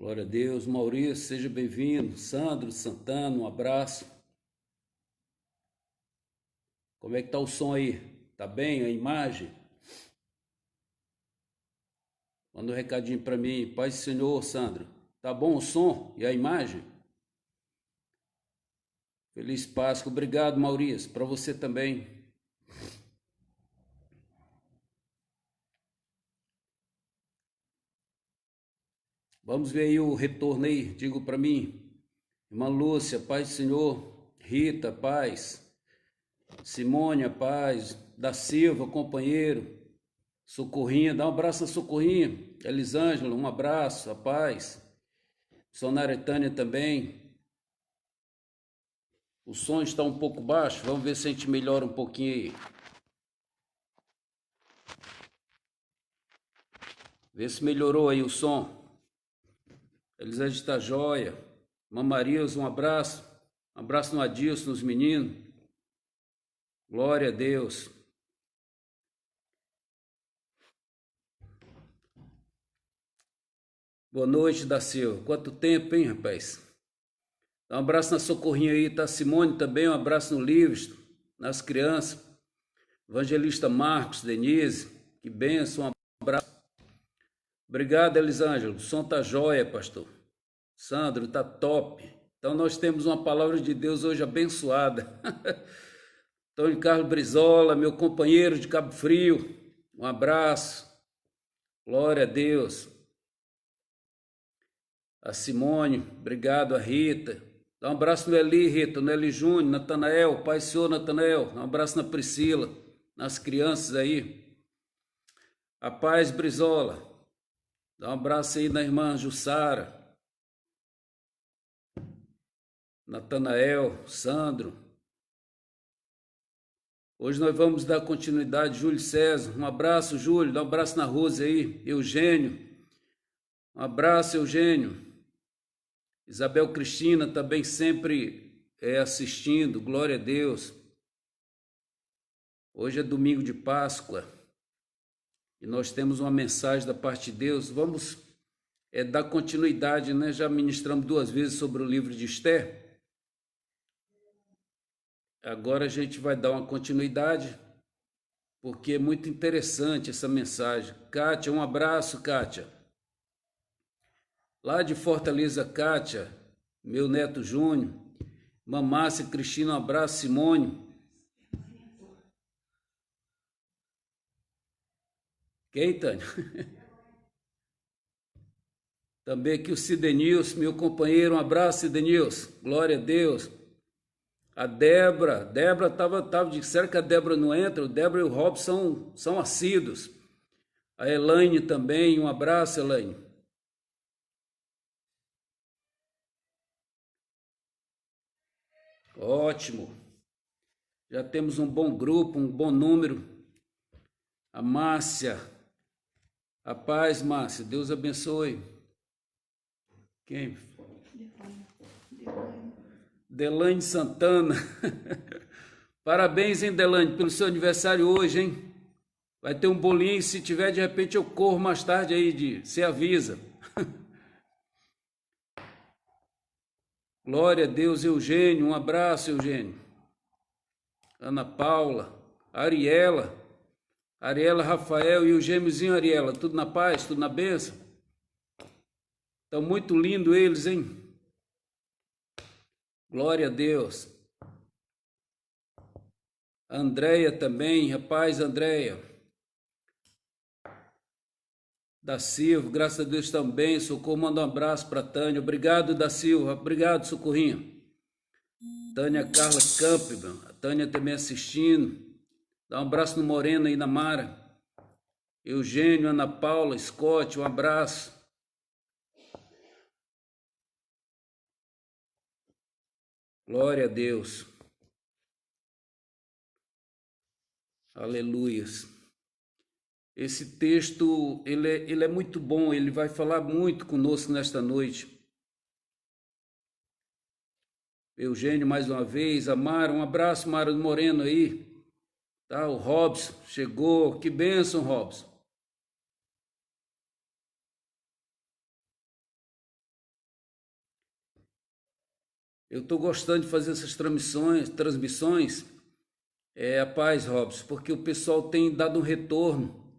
Glória a Deus. Maurício, seja bem-vindo. Sandro, Santana, um abraço. Como é que tá o som aí? Tá bem a imagem? Manda um recadinho para mim. Paz do Senhor, Sandro. Tá bom o som e a imagem? Feliz Páscoa. Obrigado, Maurício. Para você também. Vamos ver aí o retorno aí. Digo para mim. Irmã Lúcia, paz do Senhor. Rita, paz. Simônia, paz. Da Silva, companheiro. Socorrinha, dá um abraço a Socorrinha. Elisângela, um abraço, a paz. Sonara Tânia também. O som está um pouco baixo, vamos ver se a gente melhora um pouquinho aí. Vê se melhorou aí o som. Elisângela está joia. Mamarias, um abraço. Um abraço no Adilson, nos meninos. Glória a Deus. Boa noite, da Silva. Quanto tempo, hein, rapaz? Dá um abraço na Socorrinha aí, tá? Simone também, um abraço no Livres, nas crianças. Evangelista Marcos, Denise, que benção, um abraço. Obrigado, Elisângela. O som tá jóia, pastor. Sandro, tá top. Então nós temos uma palavra de Deus hoje abençoada. Antônio Carlos Brizola, meu companheiro de Cabo Frio, um abraço. Glória a Deus. A Simone, obrigado, a Rita. Dá um abraço no Eli, Rita, no Eli Júnior, Natanael, Pai Senhor Natanael. Um abraço na Priscila, nas crianças aí. A paz, Brizola. Dá um abraço aí na irmã Jussara. Natanael, Sandro. Hoje nós vamos dar continuidade, Júlio César. Um abraço, Júlio. Dá um abraço na Rose aí. Eugênio. Um abraço, Eugênio. Isabel Cristina também sempre assistindo. Glória a Deus. Hoje é domingo de Páscoa. E nós temos uma mensagem da parte de Deus. Vamos dar continuidade, né? Já ministramos 2 vezes sobre o livro de Esther. Agora a gente vai dar uma continuidade, porque é muito interessante essa mensagem. Kátia, um abraço, Kátia. Lá de Fortaleza, Kátia, meu neto Júnior. Mamácia, Cristina, um abraço, Simone. Quem, Tânia? Também aqui o Cidenilson, meu companheiro, um abraço, Cidenilson. Glória a Deus. A Débora tava disseram que a Débora não entra, o Débora e o Robson são assíduos. A Elaine também, um abraço, Elaine. Ótimo. Já temos um bom grupo, um bom número. A Márcia. A paz, Márcia. Deus abençoe. Quem? Delaine Santana. Parabéns, hein, Delaine, pelo seu aniversário hoje, hein? Vai ter um bolinho, se tiver, de repente eu corro mais tarde aí, você avisa. Glória a Deus, Eugênio, um abraço, Eugênio. Ana Paula, Ariela, Rafael e o gêmeozinho Ariela, tudo na paz, tudo na bênção? Estão muito lindos eles, hein? Glória a Deus. Andréia também, rapaz, Andréia. Da Silva, graças a Deus também. Socorro, manda um abraço para Tânia. Obrigado, da Silva. Obrigado, Socorrinho. Tânia Carla Campbell. A Tânia também assistindo. Dá um abraço no Moreno aí, na Mara. Eugênio, Ana Paula, Scott, um abraço. Glória a Deus. Aleluias. Esse texto, ele é muito bom, ele vai falar muito conosco nesta noite. Eugênio, mais uma vez, a Mara, um abraço, Mara do Moreno aí. Tá, o Robson chegou, que bênção, Robson. Eu estou gostando de fazer essas transmissões, a paz, Robson, porque o pessoal tem dado um retorno.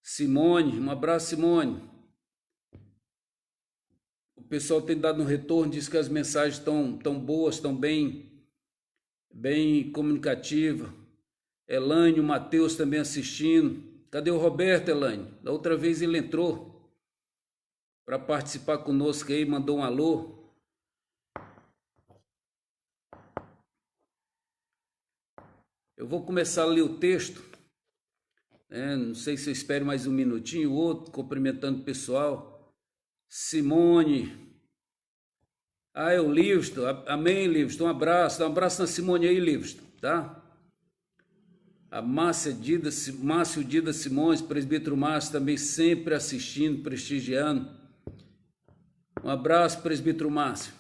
Simone, um abraço, Simone. O pessoal tem dado um retorno, diz que as mensagens estão tão boas, estão bem comunicativas. Elaine, o Matheus também assistindo. Cadê o Roberto, Elaine? Da outra vez ele entrou para participar conosco aí, mandou um alô. Eu vou começar a ler o texto, né? Não sei se eu espero mais um minutinho, outro, cumprimentando o pessoal. Simone. É o Livston. Amém, Livston. Um abraço. Dá um abraço na Simone aí, Livston, tá? A Márcio Dida Simões, presbítero Márcio, também sempre assistindo, prestigiando. Um abraço, presbítero Márcio.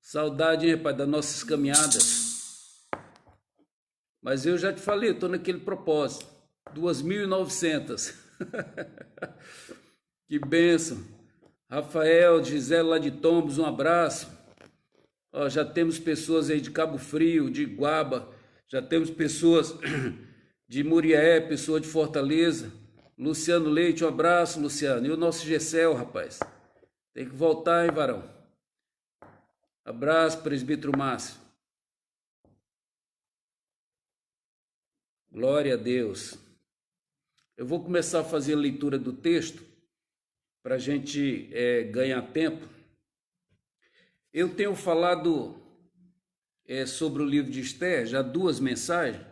Saudade, hein, rapaz, das nossas caminhadas. Mas eu já te falei, eu estou naquele propósito. 2.900. Que bênção. Rafael, Gisele lá de Tombos, um abraço. Ó, já temos pessoas aí de Cabo Frio, de Iguaba, já temos pessoas de Murié, pessoa de Fortaleza. Luciano Leite, um abraço, Luciano. E o nosso Gessel, rapaz. Tem que voltar, hein, varão? Abraço, presbítero Márcio. Glória a Deus. Eu vou começar a fazer a leitura do texto para a gente ganhar tempo. Eu tenho falado sobre o livro de Esther, já 2 mensagens,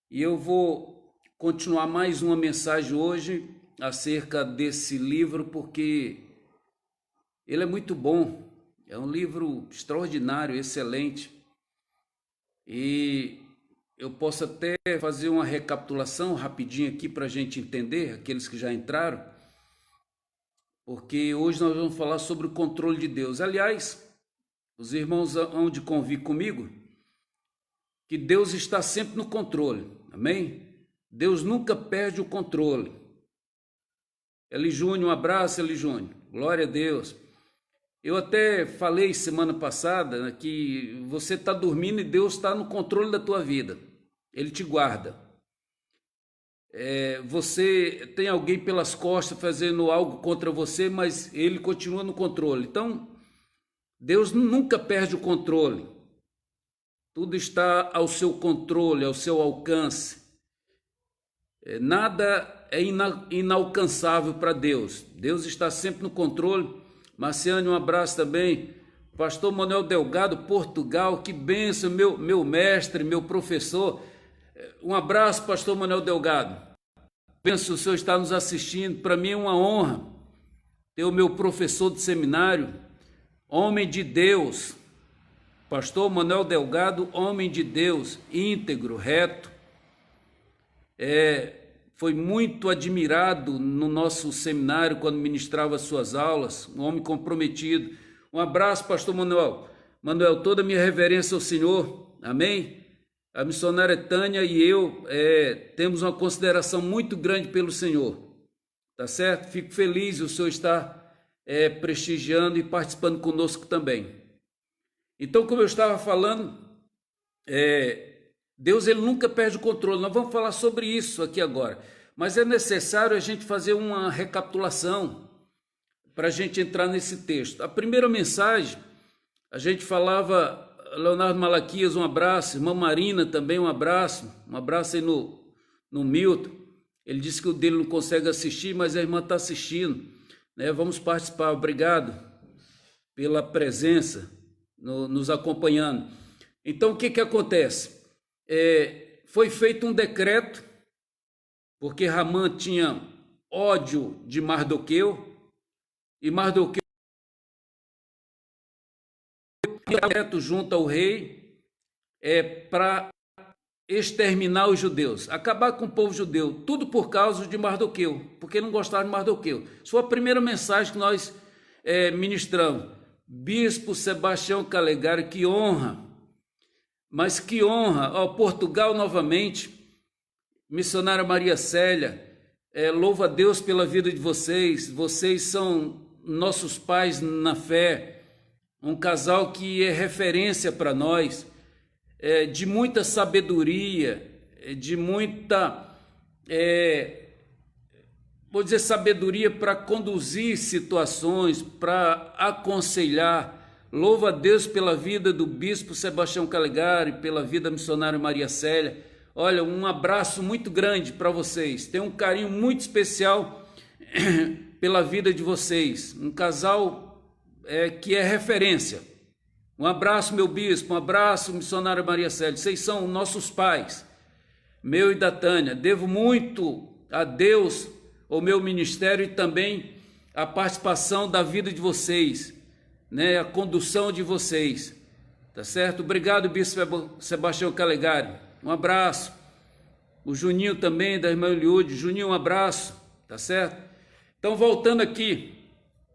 e eu vou continuar mais uma mensagem hoje acerca desse livro, porque ele é muito bom, é um livro extraordinário, excelente, e eu posso até fazer uma recapitulação rapidinho aqui para a gente entender, aqueles que já entraram, porque hoje nós vamos falar sobre o controle de Deus. Aliás, os irmãos hão de convir comigo que Deus está sempre no controle, amém? Deus nunca perde o controle. Eli Júnior, um abraço, Eli Júnior, glória a Deus. Eu até falei semana passada, né, que você está dormindo e Deus está no controle da tua vida. Ele te guarda. Você tem alguém pelas costas fazendo algo contra você, mas ele continua no controle. Então, Deus nunca perde o controle. Tudo está ao seu controle, ao seu alcance. Nada é inalcançável para Deus. Deus está sempre no controle. Marciane, um abraço também. Pastor Manuel Delgado, Portugal, que bênção, meu mestre, meu professor. Um abraço, pastor Manuel Delgado. Penso, o senhor está nos assistindo. Para mim é uma honra ter o meu professor de seminário, homem de Deus, pastor Manuel Delgado, homem de Deus, íntegro, reto. Foi muito admirado no nosso seminário quando ministrava suas aulas, um homem comprometido. Um abraço, pastor Manuel. Manuel, toda a minha reverência ao Senhor, amém? A missionária Tânia e eu temos uma consideração muito grande pelo Senhor, tá certo? Fico feliz o Senhor estar prestigiando e participando conosco também. Então, como eu estava falando, Deus ele nunca perde o controle. Nós vamos falar sobre isso aqui agora, mas é necessário a gente fazer uma recapitulação para a gente entrar nesse texto. A primeira mensagem, a gente falava... Leonardo Malaquias, um abraço. Irmã Marina também, um abraço aí no Milton. Ele disse que o dele não consegue assistir, mas a irmã está assistindo, né? Vamos participar. Obrigado pela presença, nos acompanhando. Então, o que acontece? Foi feito um decreto, porque Ramã tinha ódio de Mardoqueu, e Mardoqueu direto junto ao rei para exterminar os judeus, acabar com o povo judeu, tudo por causa de Mardoqueu, porque não gostaram de Mardoqueu. Isso foi a primeira mensagem que nós ministramos. Bispo Sebastião Calegari, que honra, mas que honra. Portugal novamente, missionária Maria Célia, louvo a Deus pela vida de vocês são nossos pais na fé. um casal que é referência para nós, de muita sabedoria, de muita, vou dizer, sabedoria para conduzir situações, para aconselhar. Louvo a Deus pela vida do bispo Sebastião Calegari, pela vida da missionária Maria Célia. Olha, um abraço muito grande para vocês. Tenho um carinho muito especial pela vida de vocês. Um casal que é referência. Um abraço, meu bispo. Um abraço, missionária Maria Célia. Vocês são nossos pais, meu e da Tânia. Devo muito a Deus, o meu ministério, e também a participação da vida de vocês, né? A condução de vocês. Tá certo? Obrigado, bispo Sebastião Calegari. Um abraço. O Juninho também, da irmã Eliude. Juninho, um abraço. Tá certo? Então, voltando aqui,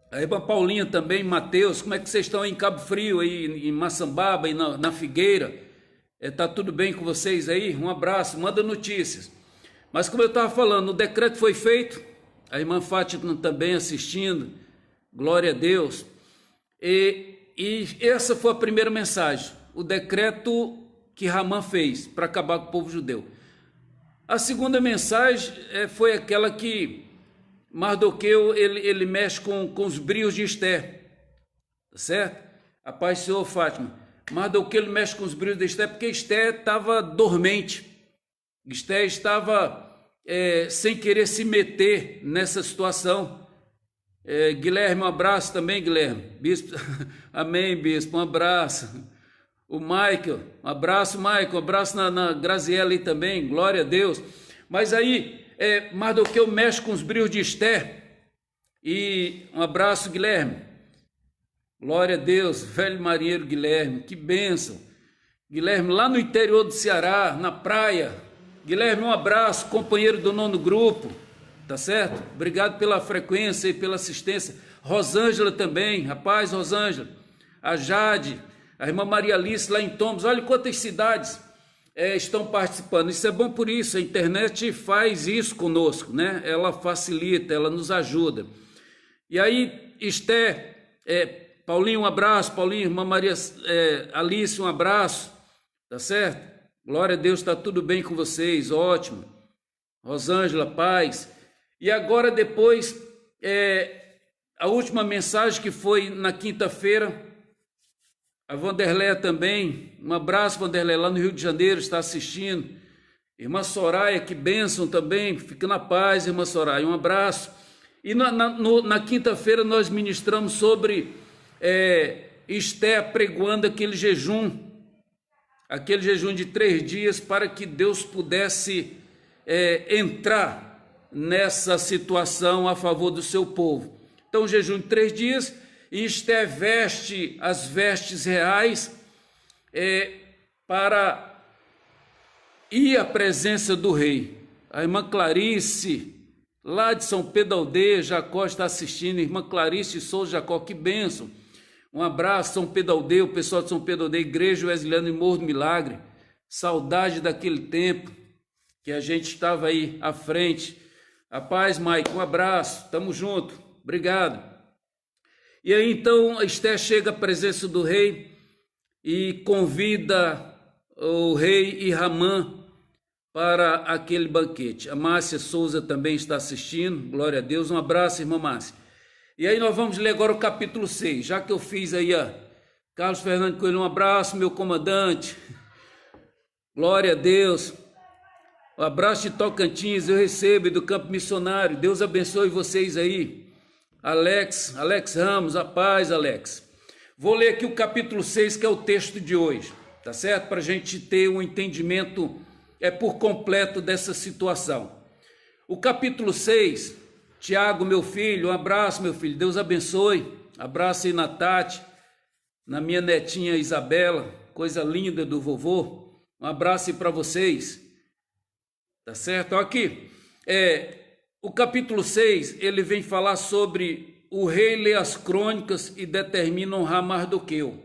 a irmã Paulinha também, Mateus, como é que vocês estão aí em Cabo Frio, aí em Maçambaba, aí na Figueira? Tá tudo bem com vocês aí? Um abraço, manda notícias. Mas como eu estava falando, o decreto foi feito, a irmã Fátima também assistindo, glória a Deus. E essa foi a primeira mensagem, o decreto que Ramã fez para acabar com o povo judeu. A segunda mensagem foi aquela que Mardoqueu, ele mexe com os brios de Esté, tá certo? A paz do Senhor, Fátima. Mardoqueu, ele mexe com os brios de Esté porque Esté estava dormente. Esté estava sem querer se meter nessa situação. Guilherme, um abraço também, Guilherme. Bispo, amém, bispo, um abraço. O Michael, um abraço, Michael, um abraço na Graziela aí também, glória a Deus. Mas aí, Mardoqueu mexe com os brios de Esté, e um abraço, Guilherme, glória a Deus, velho marinheiro Guilherme, que bênção. Guilherme, lá no interior do Ceará, na praia. Guilherme, um abraço, companheiro do 9º grupo, tá certo? Obrigado pela frequência e pela assistência. Rosângela também, rapaz, Rosângela, a Jade, a irmã Maria Alice lá em Tombos, olha quantas cidades estão participando. Isso é bom por isso, a internet faz isso conosco, né? Ela facilita, ela nos ajuda. E aí, Esté, Paulinho, um abraço, Paulinho, irmã Maria Alice, um abraço, tá certo? Glória a Deus, está tudo bem com vocês, ótimo. Rosângela, paz. E agora depois, a última mensagem que foi na quinta-feira, a Vanderléia também, um abraço, Vanderléia, lá no Rio de Janeiro, está assistindo. Irmã Soraya, que bênção também, fica na paz, irmã Soraya, um abraço. E na quinta-feira nós ministramos sobre Esté apregoando aquele jejum de 3 dias, para que Deus pudesse entrar nessa situação a favor do seu povo. Então, o jejum de 3 dias, e Esté veste as vestes reais para ir à presença do rei. A irmã Clarice, lá de São Pedro da Aldeia, Jacó está assistindo. Irmã Clarice Souza Jacó, que bênção. Um abraço, São Pedro da Aldeia, o pessoal de São Pedro da Aldeia, Igreja Wesleyana e Morro do Milagre. Saudade daquele tempo que a gente estava aí à frente. A paz, Mike, um abraço, tamo junto, obrigado. E aí então Esté chega à presença do rei e convida o rei e Ramã para aquele banquete. A Márcia Souza também está assistindo, glória a Deus, um abraço, irmã Márcia. E aí nós vamos ler agora o capítulo 6, já que eu fiz aí, Carlos Fernando Coelho, um abraço, meu comandante, glória a Deus. Um abraço de Tocantins, eu recebo, e do Campo Missionário, Deus abençoe vocês aí. Alex Ramos, a paz, Alex. Vou ler aqui o capítulo 6, que é o texto de hoje, tá certo? Para a gente ter um entendimento por completo dessa situação. O capítulo 6, Tiago, meu filho, um abraço, meu filho, Deus abençoe. Abraço aí na Tati, na minha netinha Isabela, coisa linda do vovô. Um abraço aí para vocês, tá certo? Aqui, o capítulo 6, ele vem falar sobre o rei lê as crônicas e determina honrar Mardoqueu.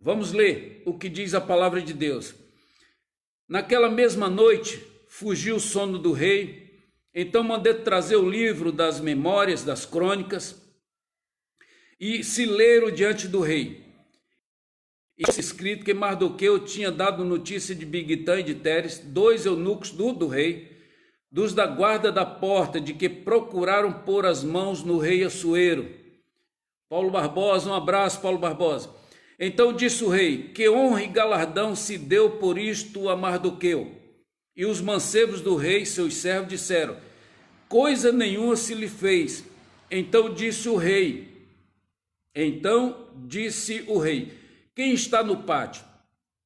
Vamos ler o que diz a palavra de Deus. Naquela mesma noite, fugiu o sono do rei, então mandei trazer o livro das memórias, das crônicas, e celeiro diante do rei. E escrito que Mardoqueu tinha dado notícia de Bigtã e de Teres, 2 eunucos do rei, dos da guarda da porta, de que procuraram pôr as mãos no rei Assuero. Paulo Barbosa, um abraço, Paulo Barbosa. Então disse o rei, que honra e galardão se deu por isto a Mardoqueu. E os mancebos do rei, seus servos, disseram, coisa nenhuma se lhe fez. Então disse o rei, quem está no pátio?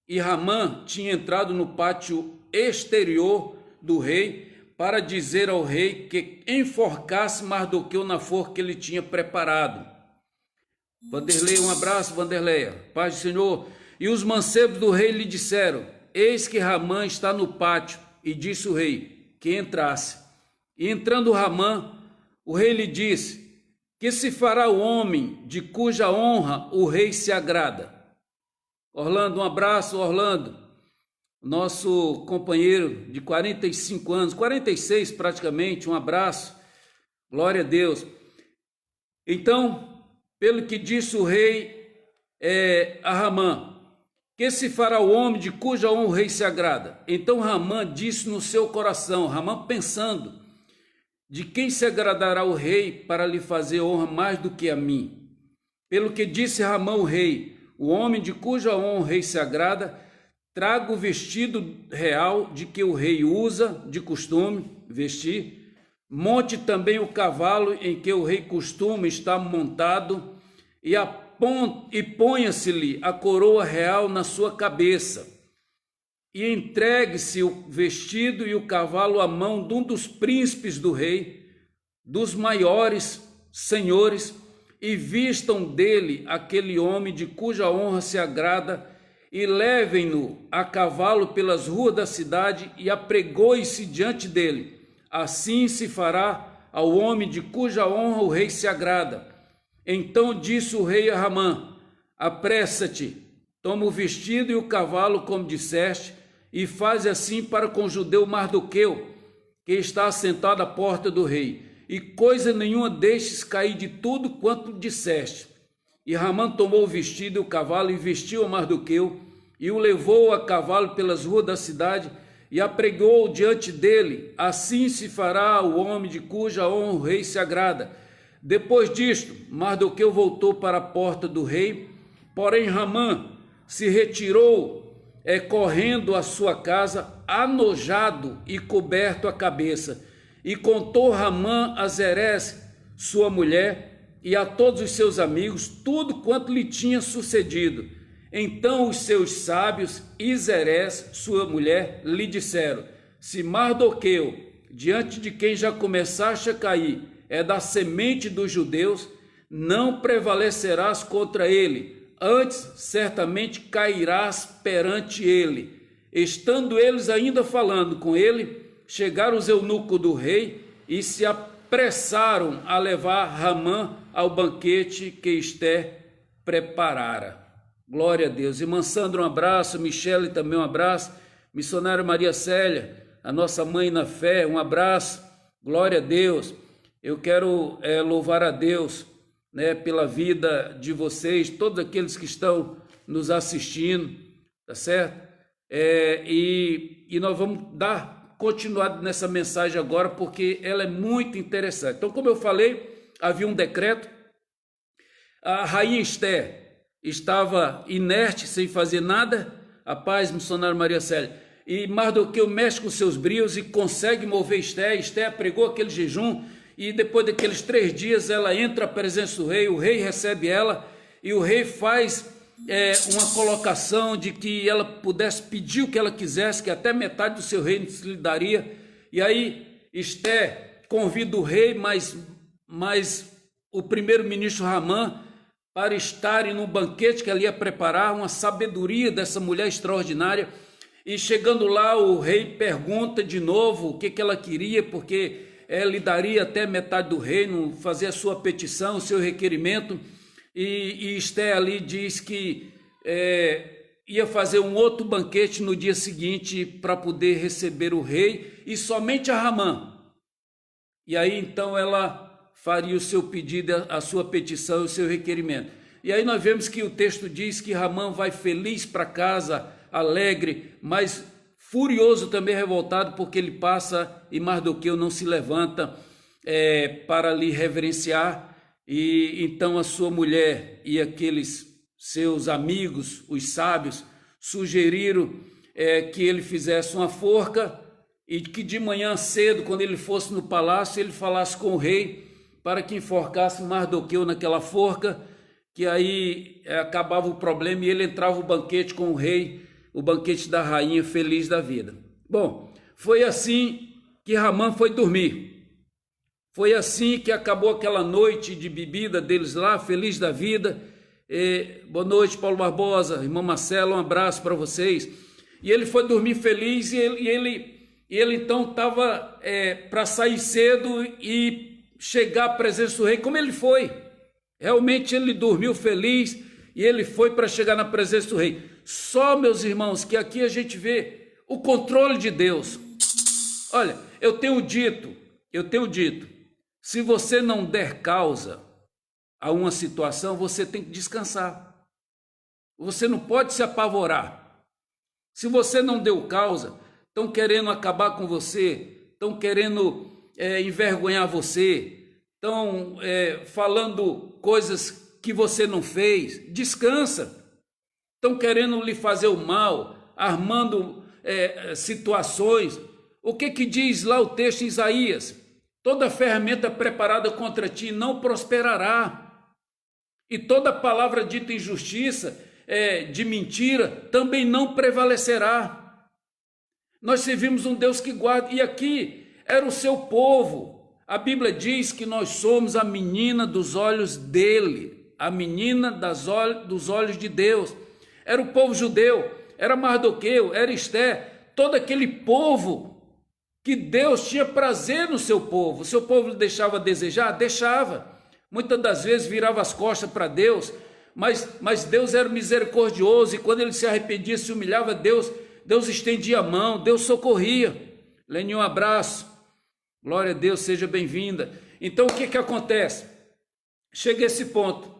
E Ramã tinha entrado no pátio exterior do rei para dizer ao rei que enforcasse Mardoqueu na forca que ele tinha preparado. Vanderlei, um abraço, Vanderleia, paz do Senhor. E os mancebos do rei lhe disseram, eis que Ramã está no pátio. E disse o rei, que entrasse. E entrando Ramã, o rei lhe disse, que se fará o homem de cuja honra o rei se agrada. Orlando, um abraço, Orlando, nosso companheiro de 45 anos, 46 praticamente, um abraço, glória a Deus. Então, pelo que disse o rei a Ramã, que se fará o homem de cuja honra o rei se agrada. Então Ramã disse no seu coração, Ramã pensando, de quem se agradará o rei para lhe fazer honra mais do que a mim? Pelo que disse Ramã o rei, o homem de cuja honra o rei se agrada, traga o vestido real de que o rei usa de costume vestir, monte também o cavalo em que o rei costuma estar montado e ponha-se-lhe a coroa real na sua cabeça e entregue-se o vestido e o cavalo à mão de um dos príncipes do rei, dos maiores senhores, e vistam dele aquele homem de cuja honra se agrada, e levem-no a cavalo pelas ruas da cidade e apregoe-se diante dele. Assim se fará ao homem de cuja honra o rei se agrada. Então disse o rei a Ramã, apressa-te, toma o vestido e o cavalo, como disseste, e faz assim para com o judeu Mardoqueu, que está assentado à porta do rei, e coisa nenhuma deixes cair de tudo quanto disseste. E Ramã tomou o vestido e o cavalo e vestiu a Mardoqueu, e o levou a cavalo pelas ruas da cidade, e apregou diante dele. Assim se fará o homem de cuja honra o rei se agrada. Depois disto, Mardoqueu voltou para a porta do rei, porém Ramã se retirou, correndo à sua casa, anojado e coberto a cabeça. E contou Ramã a Zerés, sua mulher, e a todos os seus amigos, tudo quanto lhe tinha sucedido. Então os seus sábios e Zerés, sua mulher, lhe disseram, se Mardoqueu, diante de quem já começaste a cair, é da semente dos judeus, não prevalecerás contra ele, antes certamente cairás perante ele. Estando eles ainda falando com ele, chegaram os eunucos do rei e se apressaram a levar Ramã ao banquete que Esté preparara. Glória a Deus. Irmã Sandra, um abraço. Michele também um abraço. Missionária Maria Célia, a nossa mãe na fé, um abraço. Glória a Deus. Eu quero louvar a Deus, pela vida de vocês, todos aqueles que estão nos assistindo, tá certo? E nós vamos dar continuado nessa mensagem agora, porque ela é muito interessante. Então, como eu falei, havia um decreto, a rainha Esté estava inerte, sem fazer nada, a paz, missionário Maria Célia, e Mardoqueu mexe com seus brios e consegue mover Esté. Esté pregou aquele jejum, e depois daqueles 3 dias ela entra à presença do rei, o rei recebe ela, e o rei faz uma colocação de que ela pudesse pedir o que ela quisesse, que até metade do seu reino se lhe daria. E aí Esté convida o rei, mas o primeiro-ministro Ramã, para estarem no banquete que ela ia preparar, uma sabedoria dessa mulher extraordinária. E chegando lá, o rei pergunta de novo o que ela queria, porque ela lhe daria até metade do reino, fazer a sua petição, o seu requerimento. E Esté ali diz que ia fazer um outro banquete no dia seguinte para poder receber o rei, e somente a Ramã. E aí então ela faria o seu pedido, a sua petição, o seu requerimento. E aí nós vemos que o texto diz que Ramã vai feliz para casa, alegre, mas furioso também, revoltado, porque ele passa e Mardoqueu não se levanta para lhe reverenciar. E então a sua mulher e aqueles seus amigos, os sábios, sugeriram que ele fizesse uma forca e que de manhã cedo, quando ele fosse no palácio, ele falasse com o rei para que enforcasse Mardoqueu naquela forca, que aí acabava o problema e ele entrava no banquete com o rei, o banquete da rainha, feliz da vida. Bom, foi assim que Ramã foi dormir. Foi assim que acabou aquela noite de bebida deles lá, feliz da vida. Boa noite, Paulo Barbosa, irmão Marcelo, um abraço para vocês. E ele foi dormir feliz e ele então estava para sair cedo e chegar à presença do rei, como ele foi. Realmente ele dormiu feliz e ele foi para chegar na presença do rei. Só, meus irmãos, que aqui a gente vê o controle de Deus. Olha, eu tenho dito, se você não der causa a uma situação, você tem que descansar. Você não pode se apavorar. Se você não deu causa, estão querendo acabar com você, estão querendo envergonhar você, estão falando coisas que você não fez, descansa. Estão querendo lhe fazer o mal, armando situações. O que diz lá o texto em Isaías? Toda ferramenta preparada contra ti não prosperará. E toda palavra dita em justiça, de mentira, também não prevalecerá. Nós servimos um Deus que guarda, e aqui era o seu povo. A Bíblia diz que nós somos a menina dos olhos dele, a menina dos olhos de Deus. Era o povo judeu, era Mardoqueu, era Esté, todo aquele povo que Deus tinha prazer no seu povo. O seu povo deixava a desejar? Deixava. Muitas das vezes virava as costas para Deus, mas Deus era misericordioso, e quando ele se arrependia, se humilhava, Deus estendia a mão, Deus socorria. Leninho, um abraço. Glória a Deus, seja bem-vinda. Então o que acontece? Chega esse ponto,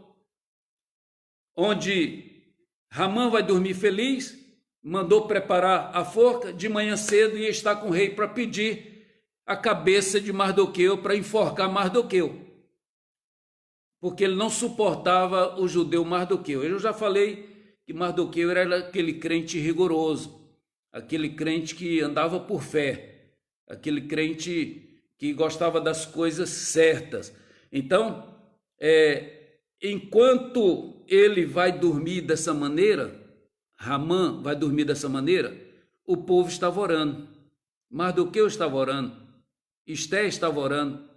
onde Ramã vai dormir feliz, mandou preparar a forca, de manhã cedo ia estar com o rei para pedir a cabeça de Mardoqueu, para enforcar Mardoqueu, porque ele não suportava o judeu Mardoqueu. Eu já falei que Mardoqueu era aquele crente rigoroso, aquele crente que andava por fé, aquele crente que gostava das coisas certas. Então, enquanto ele vai dormir dessa maneira, Ramã vai dormir dessa maneira, o povo estava orando, Mardoqueu estava orando, Esté estava orando,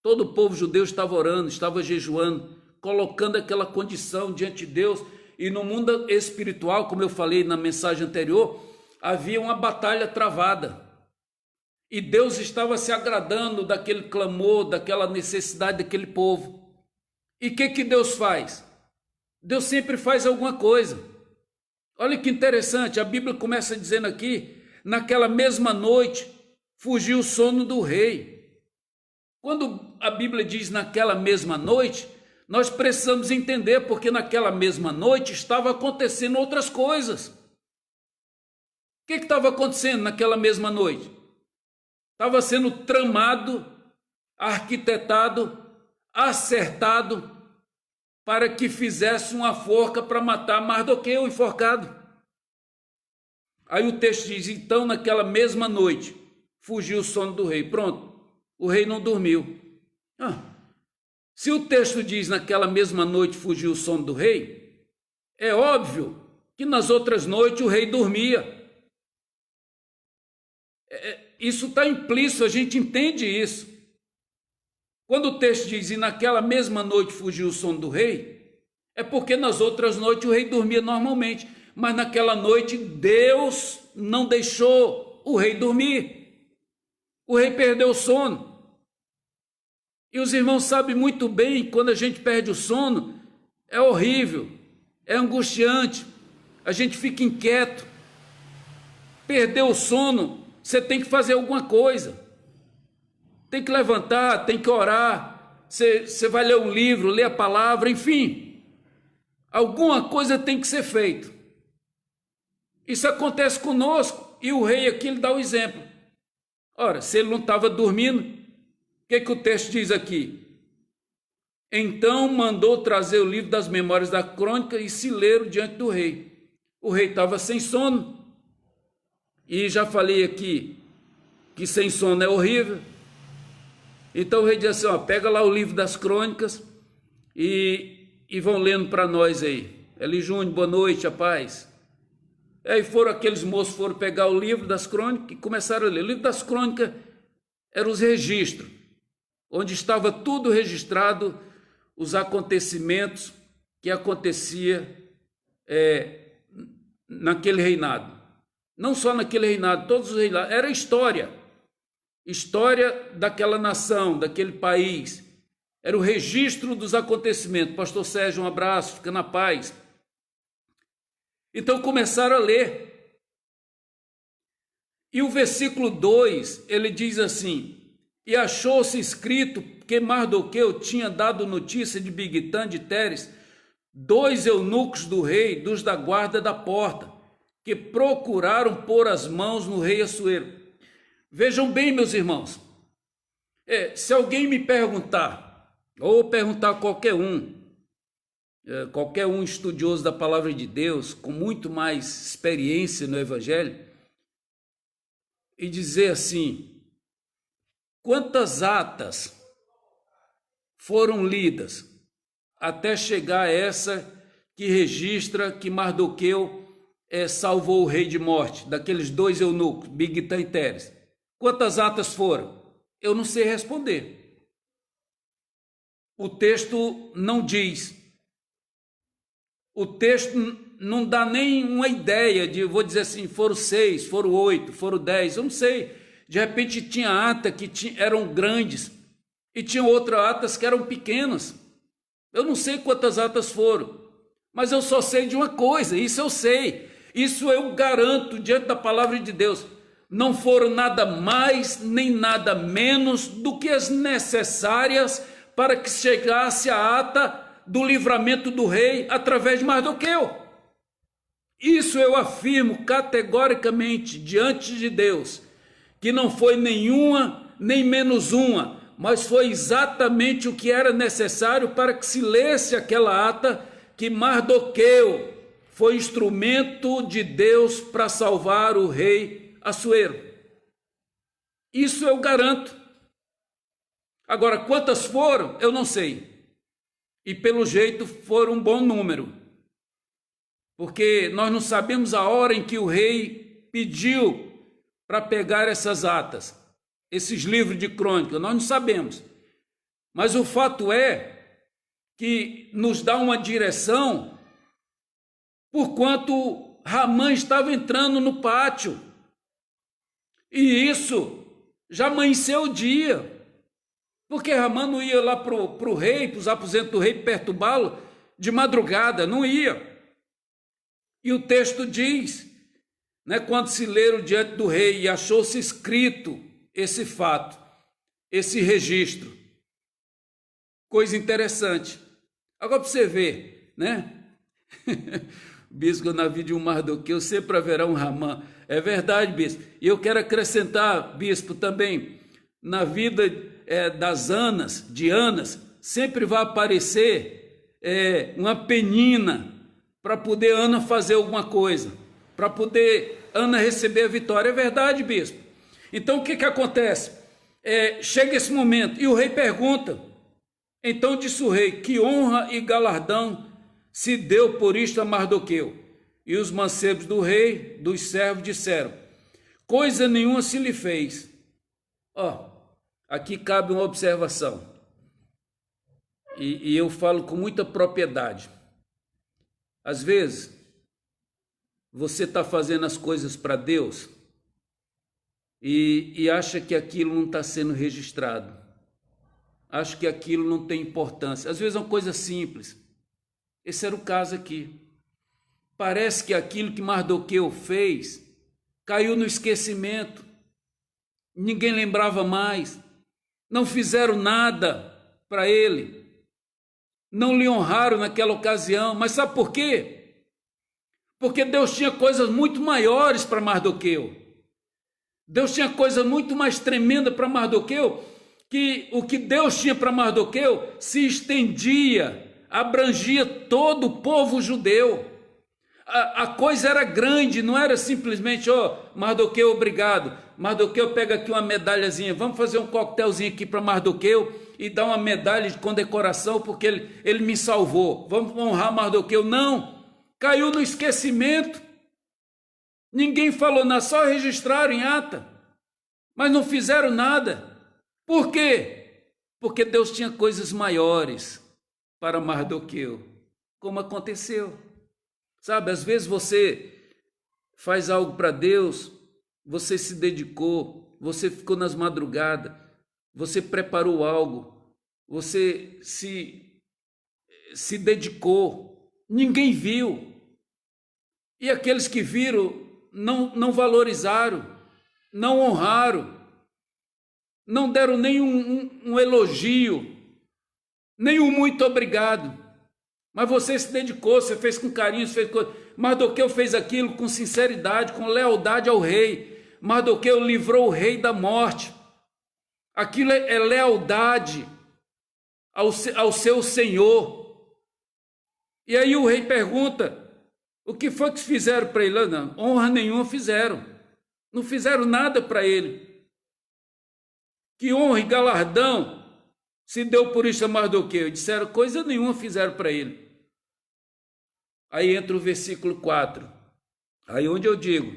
todo o povo judeu estava orando, estava jejuando, colocando aquela condição diante de Deus. E no mundo espiritual, como eu falei na mensagem anterior, havia uma batalha travada. E Deus estava se agradando daquele clamor, daquela necessidade daquele povo. E o que Deus faz? Deus sempre faz alguma coisa. Olha que interessante, a Bíblia começa dizendo aqui, naquela mesma noite, fugiu o sono do rei. Quando a Bíblia diz naquela mesma noite, nós precisamos entender, porque naquela mesma noite estava acontecendo outras coisas. O que estava acontecendo naquela mesma noite? Estava sendo tramado, arquitetado, acertado, para que fizesse uma forca para matar Mardoqueu enforcado. Aí o texto diz, então naquela mesma noite, fugiu o sono do rei. Pronto, o rei não dormiu. Se o texto diz naquela mesma noite fugiu o sono do rei, é óbvio que nas outras noites o rei dormia. Isso está implícito, a gente entende isso. Quando o texto diz, e naquela mesma noite fugiu o sono do rei, é porque nas outras noites o rei dormia normalmente, mas naquela noite Deus não deixou o rei dormir. O rei perdeu o sono. E os irmãos sabem muito bem, quando a gente perde o sono, é horrível, é angustiante, a gente fica inquieto. Perdeu o sono, você tem que fazer alguma coisa. Tem que levantar, tem que orar, você vai ler um livro, ler a palavra, enfim. Alguma coisa tem que ser feita. Isso acontece conosco, e o rei aqui ele dá o exemplo. Ora, se ele não estava dormindo, o que o texto diz aqui? Então mandou trazer o livro das memórias da crônica e se leram diante do rei. O rei estava sem sono, e já falei aqui que sem sono é horrível. Então o rei diz assim, ó, pega lá o livro das crônicas e vão lendo para nós aí. Eli Júnior, boa noite, a paz. Aí aqueles moços foram pegar o livro das crônicas e começaram a ler. O livro das crônicas eram os registros, onde estava tudo registrado, os acontecimentos que acontecia naquele reinado. Não só naquele reinado, todos os reinados. Era história daquela nação, daquele país. Era o registro dos acontecimentos. Pastor Sérgio, um abraço, fica na paz. Então começaram a ler. E o versículo 2, ele diz assim, e achou-se escrito que Mardoqueu tinha dado notícia de Bigtã de Teres, 2 eunucos do rei, dos da guarda da porta, que procuraram pôr as mãos no rei Assuero. Vejam bem, meus irmãos, se alguém me perguntar, ou perguntar qualquer um estudioso da palavra de Deus, com muito mais experiência no evangelho, e dizer assim, quantas atas foram lidas até chegar a essa que registra que Mardoqueu salvou o rei de morte, daqueles 2 eunucos, Bigtã e Teres? Quantas atas foram? Eu não sei responder. O texto não diz. O texto não dá nem uma ideia de, vou dizer assim, foram 6, foram 8, foram 10, eu não sei. De repente tinha atas que eram grandes e tinha outras atas que eram pequenas. Eu não sei quantas atas foram, mas eu só sei de uma coisa, isso eu sei. Isso eu garanto diante da palavra de Deus. Não foram nada mais nem nada menos do que as necessárias para que chegasse a ata do livramento do rei através de Mardoqueu. Isso eu afirmo categoricamente diante de Deus, que não foi nenhuma nem menos uma, mas foi exatamente o que era necessário para que se lesse aquela ata, que Mardoqueu foi instrumento de Deus para salvar o rei Assuero. Isso eu garanto. Agora, quantas foram, eu não sei. E pelo jeito foram um bom número. Porque nós não sabemos a hora em que o rei pediu para pegar essas atas, esses livros de crônica, nós não sabemos. Mas o fato é que nos dá uma direção, porquanto Ramã estava entrando no pátio. E isso já amanheceu o dia. Porque Ramã não ia lá para o rei, para os aposentos do rei, perturbá-lo de madrugada, não ia. E o texto diz, né, quando se leram diante do rei e achou-se escrito esse fato, esse registro. Coisa interessante. Agora para você ver, né? Bispo, na vida de um Mardoqueu sempre haverá um Ramã. É verdade, bispo. E eu quero acrescentar, bispo, também, na vida das Anas, de Anas, sempre vai aparecer uma penina para poder Ana fazer alguma coisa, para poder Ana receber a vitória. É verdade, bispo. Então o que acontece? Chega esse momento e o rei pergunta. Então disse o rei, que honra e galardão se deu por isto a Mardoqueu. E os mancebos do rei, dos servos, disseram, coisa nenhuma se lhe fez. Aqui cabe uma observação. E eu falo com muita propriedade. Às vezes, você está fazendo as coisas para Deus e acha que aquilo não está sendo registrado. Acha que aquilo não tem importância. Às vezes é uma coisa simples. Esse era o caso aqui. Parece que aquilo que Mardoqueu fez caiu no esquecimento. Ninguém lembrava mais. Não fizeram nada para ele. Não lhe honraram naquela ocasião. Mas sabe por quê? Porque Deus tinha coisas muito maiores para Mardoqueu. Deus tinha coisa muito mais tremenda para Mardoqueu, que o que Deus tinha para Mardoqueu se estendia, abrangia todo o povo judeu. A coisa era grande, não era simplesmente, Mardoqueu, obrigado. Mardoqueu, pega aqui uma medalhazinha, vamos fazer um coquetelzinho aqui para Mardoqueu e dar uma medalha de condecoração porque ele me salvou. Vamos honrar Mardoqueu. Não, caiu no esquecimento. Ninguém falou nada, só registraram em ata, mas não fizeram nada. Por quê? Porque Deus tinha coisas maiores para Mardoqueu, como aconteceu. Sabe, às vezes você faz algo para Deus, você se dedicou, você ficou nas madrugadas, você preparou algo, você se dedicou, ninguém viu. E aqueles que viram não valorizaram, não honraram, não deram nenhum elogio, nenhum muito obrigado. Mas você se dedicou, você fez com carinho, você fez com... Mardoqueu fez aquilo com sinceridade, com lealdade ao rei. Mardoqueu livrou o rei da morte. Aquilo é lealdade ao seu senhor. E aí o rei pergunta, o que foi que fizeram para ele? Não, honra nenhuma fizeram. Não fizeram nada para ele. Que honra e galardão se deu por isso a Mardoqueu. Disseram, coisa nenhuma fizeram para ele. Aí entra o versículo 4. Aí onde eu digo,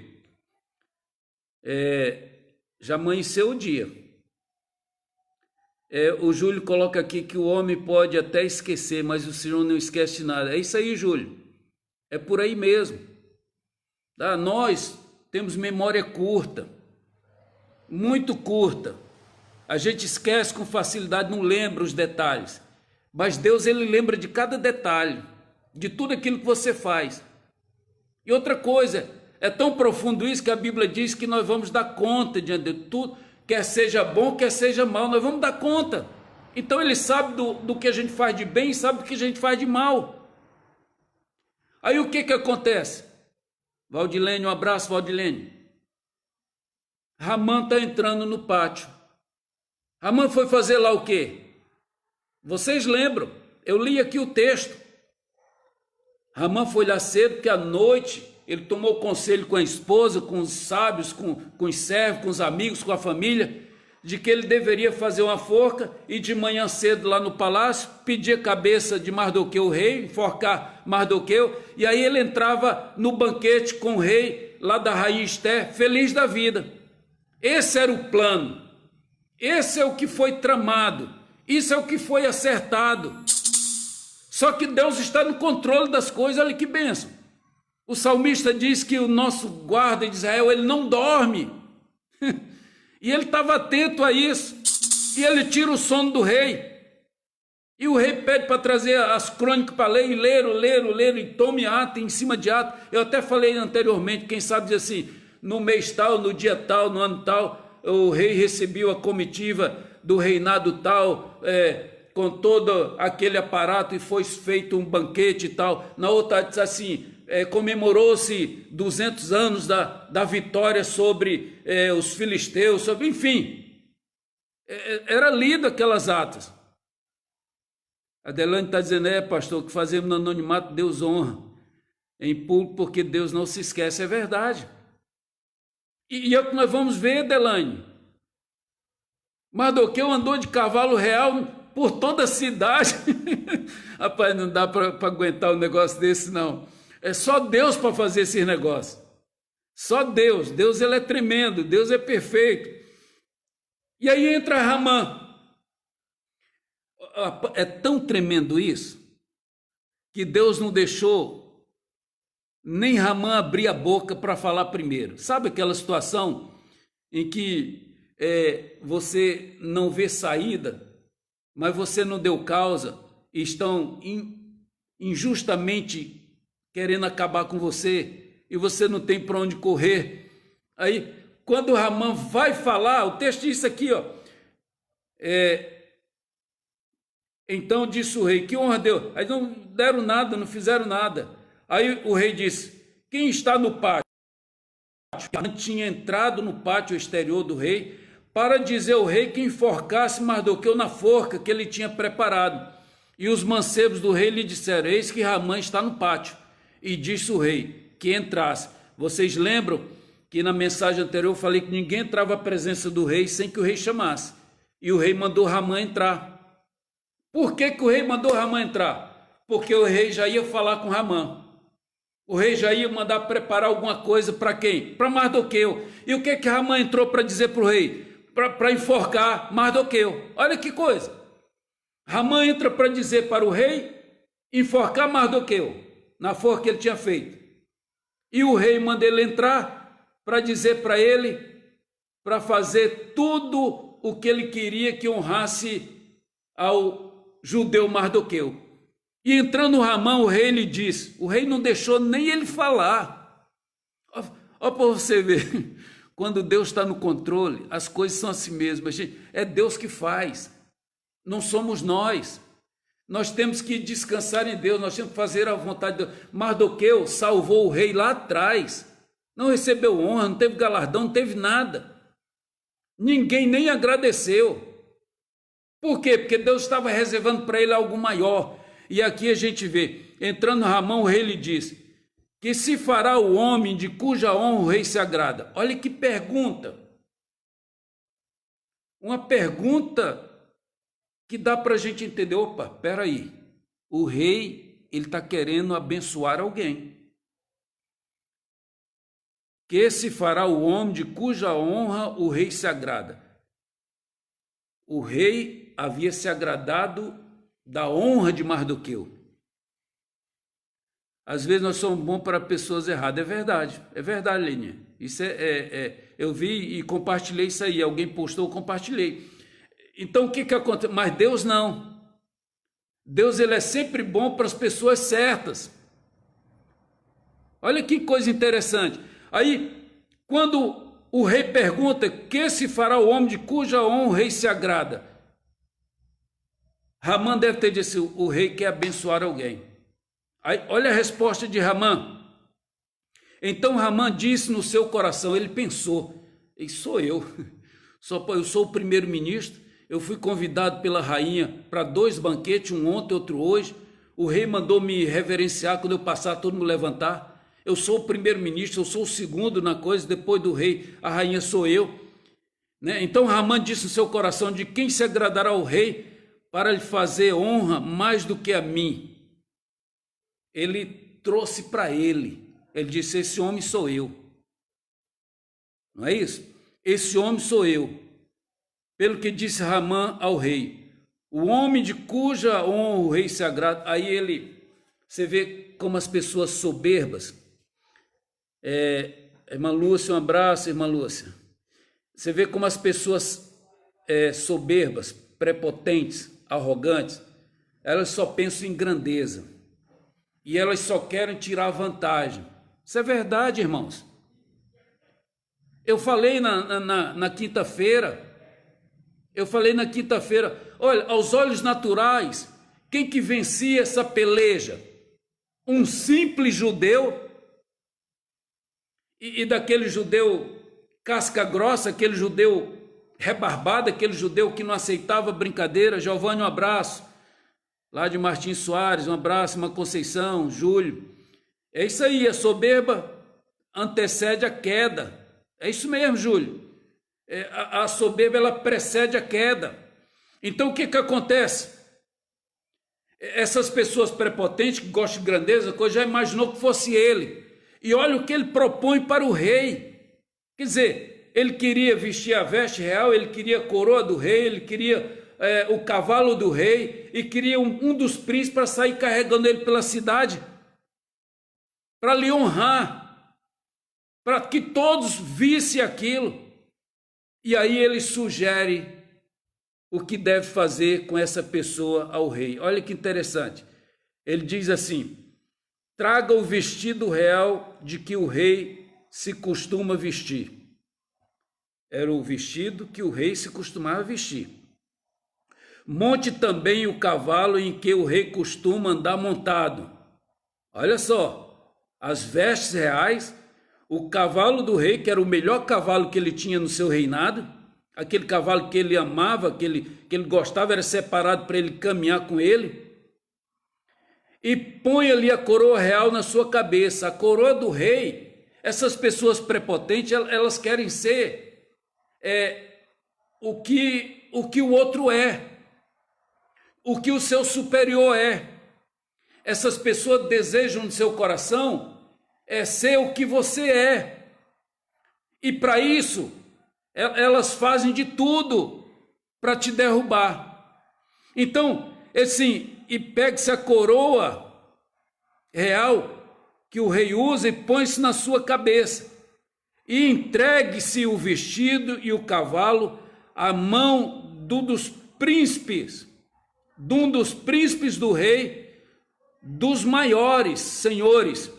já amanheceu o dia. O Júlio coloca aqui que o homem pode até esquecer, mas o Senhor não esquece nada. É isso aí, Júlio. É por aí mesmo. Tá? Nós temos memória curta, muito curta. A gente esquece com facilidade, não lembra os detalhes. Mas Deus, ele lembra de cada detalhe, de tudo aquilo que você faz. E outra coisa, é tão profundo isso que a Bíblia diz que nós vamos dar conta diante de tudo, quer seja bom, quer seja mal, nós vamos dar conta. Então ele sabe do que a gente faz de bem e sabe do que a gente faz de mal. Aí o que acontece? Valdilene, um abraço, Valdilene. Ramã está entrando no pátio. Ramã foi fazer lá o quê? Vocês lembram? Eu li aqui o texto. Ramã foi lá cedo, porque à noite ele tomou conselho com a esposa, com os sábios, com os servos, com os amigos, com a família, de que ele deveria fazer uma forca e de manhã cedo lá no palácio pedir a cabeça de Mardoqueu, o rei, enforcar Mardoqueu, e aí ele entrava no banquete com o rei lá da rainha Esther, feliz da vida. Esse era o plano, esse é o que foi tramado, isso é o que foi acertado. Só que Deus está no controle das coisas, olha que bênção. O salmista diz que o nosso guarda de Israel, ele não dorme. E ele estava atento a isso. E ele tira o sono do rei. E o rei pede para trazer as crônicas para ler, e leram, e tome ato em cima de ato. Eu até falei anteriormente, quem sabe diz assim, no mês tal, no dia tal, no ano tal, o rei recebeu a comitiva do reinado tal, com todo aquele aparato e foi feito um banquete e tal. Na outra diz assim, comemorou-se 200 anos da vitória sobre os filisteus, enfim, era lido aquelas atas. A Adelane está dizendo, pastor, que fazemos no anonimato, Deus honra em público, porque Deus não se esquece, é verdade. E é o que nós vamos ver, Adelane. Mardoqueu andou de cavalo real por toda a cidade. Rapaz, não dá para aguentar um negócio desse, não. É só Deus para fazer esses negócios. Só Deus. Deus, ele é tremendo. Deus é perfeito. E aí entra Ramã. É tão tremendo isso, que Deus não deixou nem Ramã abrir a boca para falar primeiro. Sabe aquela situação em que você não vê saída, mas você não deu causa, e estão injustamente querendo acabar com você, e você não tem para onde correr. Aí, quando Ramã vai falar, o texto diz isso aqui, Então disse o rei: que honra deu? Aí não deram nada, não fizeram nada. Aí o rei disse: quem está no pátio? Haman tinha entrado no pátio exterior do rei para dizer ao rei que enforcasse Mardoqueu na forca que ele tinha preparado. E os mancebos do rei lhe disseram: eis que Haman está no pátio. E disse o rei que entrasse. Vocês lembram que na mensagem anterior eu falei que ninguém entrava à presença do rei sem que o rei chamasse. E o rei mandou Haman entrar. Por que o rei mandou Haman entrar? Porque o rei já ia falar com Haman. O rei já ia mandar preparar alguma coisa para quem? Para Mardoqueu. E o que Haman entrou para dizer para o rei? Para enforcar Mardoqueu. Olha que coisa. Haman entra para dizer para o rei enforcar Mardoqueu na forca que ele tinha feito. E o rei manda ele entrar para dizer para ele para fazer tudo o que ele queria que honrasse ao judeu Mardoqueu. E entrando Haman, o rei lhe disse, o rei não deixou nem ele falar. Ó para você ver, quando Deus está no controle, as coisas são assim mesmo. É Deus que faz, não somos nós. Nós temos que descansar em Deus, nós temos que fazer a vontade de Deus. Mardoqueu salvou o rei lá atrás, não recebeu honra, não teve galardão, não teve nada. Ninguém nem agradeceu. Por quê? Porque Deus estava reservando para ele algo maior. E aqui a gente vê, entrando Haman, o rei lhe diz, que se fará o homem de cuja honra o rei se agrada. Olha que pergunta. Uma pergunta que dá para a gente entender, opa, peraí, o rei, ele está querendo abençoar alguém. Que se fará o homem de cuja honra o rei se agrada. O rei havia se agradado da honra de Mardoqueu. Às vezes nós somos bons para pessoas erradas, é verdade, Leninha. Isso eu vi e compartilhei isso aí, alguém postou, eu compartilhei. Então o que acontece? Mas Deus não. Deus, ele é sempre bom para as pessoas certas. Olha que coisa interessante. Aí, quando o rei pergunta, que se fará o homem de cuja honra o rei se agrada? Haman deve ter dito, o rei quer abençoar alguém. Aí, olha a resposta de Haman. Então Haman disse no seu coração, ele pensou, sou eu sou o primeiro-ministro, eu fui convidado pela rainha para 2 banquetes, um ontem, outro hoje, o rei mandou me reverenciar quando eu passar, todo mundo levantar, eu sou o primeiro-ministro, eu sou o segundo na coisa, depois do rei, a rainha sou eu, né? Então Haman disse no seu coração, de quem se agradará ao rei para lhe fazer honra mais do que a mim? Ele trouxe para ele disse, esse homem sou eu, não é isso? Esse homem sou eu, pelo que disse Haman ao rei, o homem de cuja honra o rei se agrada. Aí você vê como as pessoas soberbas, irmã Lúcia, um abraço, irmã Lúcia, você vê como as pessoas soberbas, prepotentes, arrogantes, elas só pensam em grandeza, e elas só querem tirar vantagem. Isso é verdade, irmãos. Eu falei na quinta-feira, olha, aos olhos naturais, quem que vencia essa peleja? Um simples judeu, e daquele judeu casca grossa, aquele judeu rebarbado, aquele judeu que não aceitava brincadeira. Giovanni, um abraço, lá de Martins Soares, um abraço, uma Conceição, Júlio. É isso aí, a soberba antecede a queda. É isso mesmo, Júlio. A soberba, ela precede a queda. Então, o que acontece? Essas pessoas prepotentes, que gostam de grandeza, já imaginou que fosse ele. E olha o que ele propõe para o rei. Quer dizer, ele queria vestir a veste real, ele queria a coroa do rei, ele queria o cavalo do rei, e queria um dos príncipes para sair carregando ele pela cidade, para lhe honrar, para que todos vissem aquilo. E aí ele sugere o que deve fazer com essa pessoa ao rei. Olha que interessante. Ele diz assim, traga o vestido real de que o rei se costuma vestir. Era o vestido que o rei se costumava vestir. monte também o cavalo em que o rei costuma andar montado. Olha só, as vestes reais, o cavalo do rei, que era o melhor cavalo que ele tinha no seu reinado, aquele cavalo que ele amava, que ele gostava, era separado para ele caminhar com ele, e põe ali a coroa real na sua cabeça. A coroa do rei, essas pessoas prepotentes, elas querem ser o que o outro é, o que o seu superior é. Essas pessoas desejam no seu coração ser o que você é. E para isso, elas fazem de tudo para te derrubar. Então, assim, e pega-se a coroa real que o rei usa e põe-se na sua cabeça. E entregue-se o vestido e o cavalo à mão de um dos príncipes do rei, dos maiores senhores,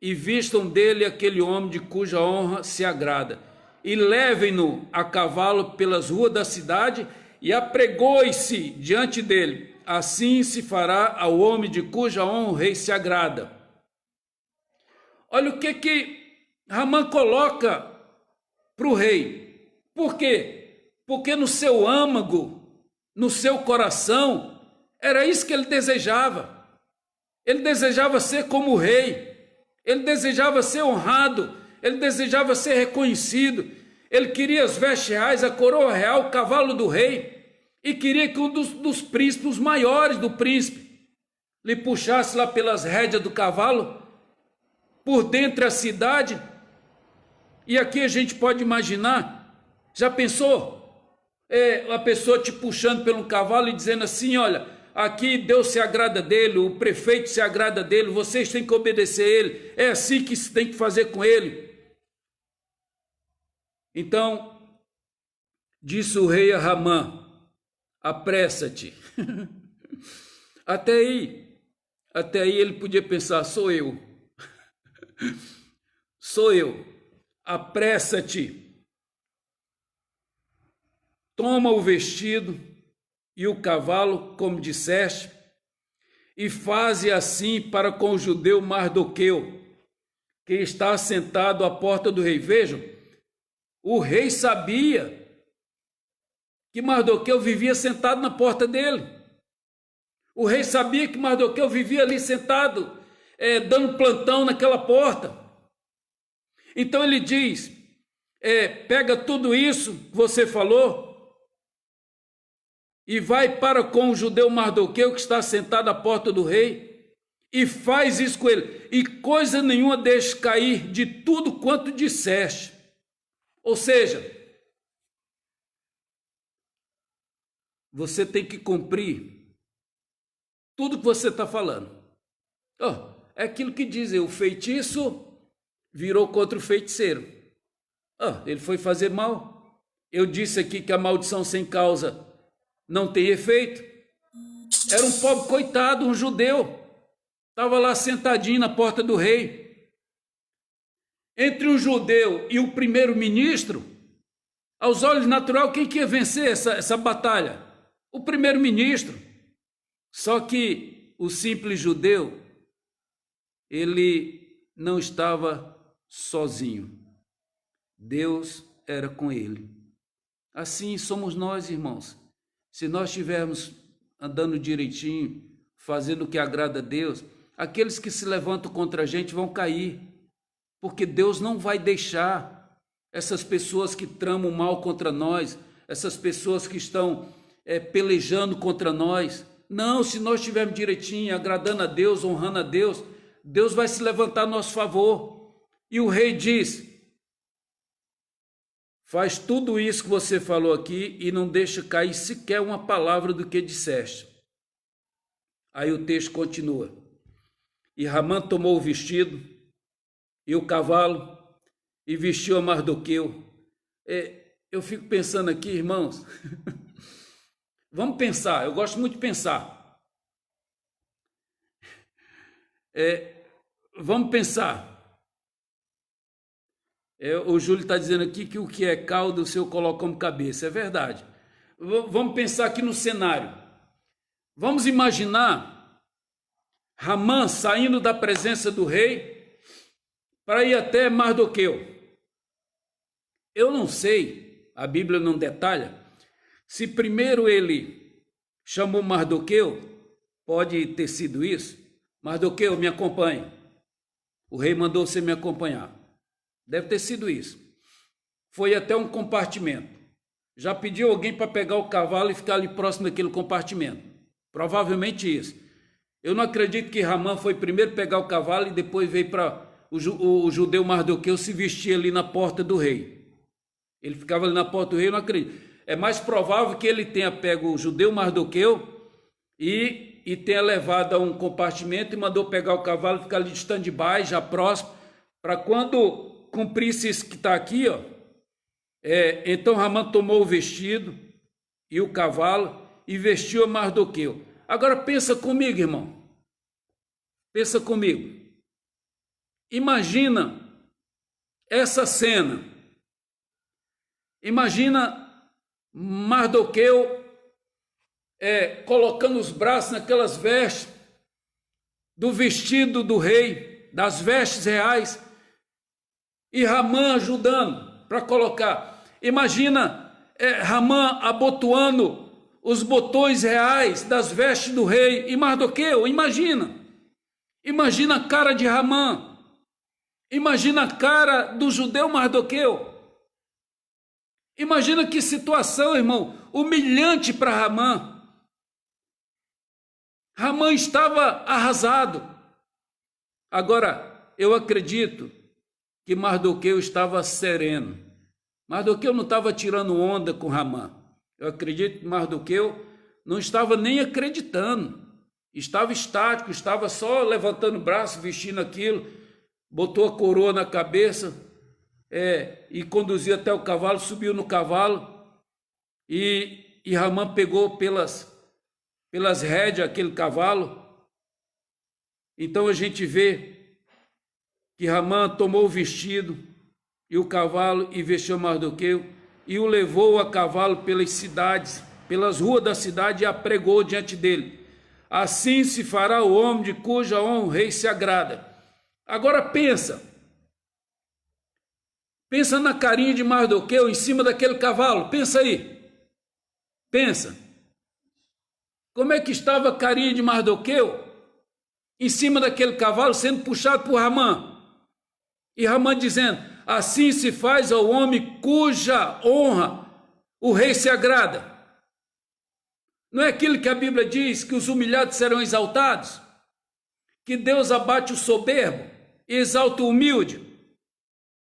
e vistam dele aquele homem de cuja honra se agrada. E levem-no a cavalo pelas ruas da cidade e apregoe-se diante dele. Assim se fará ao homem de cuja honra o rei se agrada. Olha o que Ramã coloca para o rei. Por quê? Porque no seu âmago, no seu coração, era isso que ele desejava. Ele desejava ser como o rei. Ele desejava ser honrado. Ele desejava ser reconhecido. Ele queria as vestes reais, a coroa real, o cavalo do rei. E queria que um dos príncipes, os maiores do príncipe, lhe puxasse lá pelas rédeas do cavalo, por dentro da cidade. E aqui a gente pode imaginar, já pensou? A pessoa te puxando pelo cavalo e dizendo assim, olha, aqui Deus se agrada dele, o prefeito se agrada dele, vocês têm que obedecer a ele, é assim que se tem que fazer com ele. Então, disse o rei a Ramã, apressa-te. Até aí ele podia pensar, sou eu. Sou eu. Apressa-te. Toma o vestido e o cavalo, como disseste, e faze assim para com o judeu Mardoqueu, que está sentado à porta do rei. Vejam, o rei sabia que Mardoqueu vivia sentado na porta dele. O rei sabia que Mardoqueu vivia ali sentado, dando plantão naquela porta. Então ele diz, pega tudo isso que você falou e vai para com o judeu Mardoqueu que está sentado à porta do rei e faz isso com ele. E coisa nenhuma deixe cair de tudo quanto disseste. Ou seja, você tem que cumprir tudo que você está falando. É aquilo que dizem, o feitiço virou contra o feiticeiro. Ele foi fazer mal. Eu disse aqui que a maldição sem causa não tem efeito. Era um pobre coitado, um judeu. Estava lá sentadinho na porta do rei. Entre um judeu e o primeiro-ministro, aos olhos naturais, quem que ia vencer essa batalha? O primeiro-ministro. Só que o simples judeu, ele não estava sozinho. Deus era com ele. Assim somos nós, irmãos. Se nós estivermos andando direitinho, fazendo o que agrada a Deus, aqueles que se levantam contra a gente vão cair, porque Deus não vai deixar essas pessoas que tramam mal contra nós, essas pessoas que estão pelejando contra nós. Não, se nós estivermos direitinho, agradando a Deus, honrando a Deus, Deus vai se levantar a nosso favor. E o rei diz, faz tudo isso que você falou aqui e não deixa cair sequer uma palavra do que disseste. Aí o texto continua. E Ramã tomou o vestido e o cavalo e vestiu a Mardoqueu. Eu fico pensando aqui, irmãos, vamos pensar, eu gosto muito de pensar. Vamos pensar. O Júlio está dizendo aqui que o que é caldo o Senhor coloca como cabeça. É verdade. vamos pensar aqui no cenário. Vamos imaginar Ramã saindo da presença do rei para ir até Mardoqueu. Eu não sei, a Bíblia não detalha, se primeiro ele chamou Mardoqueu, pode ter sido isso. Mardoqueu, me acompanhe. O rei mandou você me acompanhar. Deve ter sido isso. Foi até um compartimento. Já pediu alguém para pegar o cavalo e ficar ali próximo daquele compartimento. Provavelmente isso. Eu não acredito que Ramã foi primeiro pegar o cavalo e depois veio para o judeu Mardoqueu se vestir ali na porta do rei. Ele ficava ali na porta do rei, eu não acredito. É mais provável que ele tenha pego o judeu Mardoqueu e tenha levado a um compartimento e mandou pegar o cavalo e ficar ali de stand-by, já próximo, para quando cumprisse isso que está aqui, ó. Então Ramã tomou o vestido e o cavalo e vestiu a Mardoqueu. Agora pensa comigo, irmão. Pensa comigo. Imagina essa cena. Imagina Mardoqueu colocando os braços naquelas vestes do vestido do rei, das vestes reais, e Ramã ajudando para colocar. Imagina Ramã abotoando os botões reais das vestes do rei e Mardoqueu. Imagina a cara de Ramã. Imagina a cara do judeu Mardoqueu. Imagina que situação, irmão, humilhante para Ramã. Ramã estava arrasado. Agora, eu acredito que Mardoqueu estava sereno. Mardoqueu não estava tirando onda com Ramã. Eu acredito que Mardoqueu não estava nem acreditando. Estava estático, estava só levantando o braço, vestindo aquilo, botou a coroa na cabeça e conduziu até o cavalo, subiu no cavalo e Ramã pegou pelas rédeas aquele cavalo. Então a gente vê que Ramã tomou o vestido e o cavalo e vestiu Mardoqueu e o levou a cavalo pelas cidades, pelas ruas da cidade e a pregou diante dele. Assim se fará o homem de cuja honra o rei se agrada. Agora pensa na carinha de Mardoqueu em cima daquele cavalo, pensa aí, pensa. Como é que estava a carinha de Mardoqueu em cima daquele cavalo sendo puxado por Ramã? E Ramã dizendo, assim se faz ao homem cuja honra o rei se agrada. Não é aquilo que a Bíblia diz, que os humilhados serão exaltados? Que Deus abate o soberbo e exalta o humilde?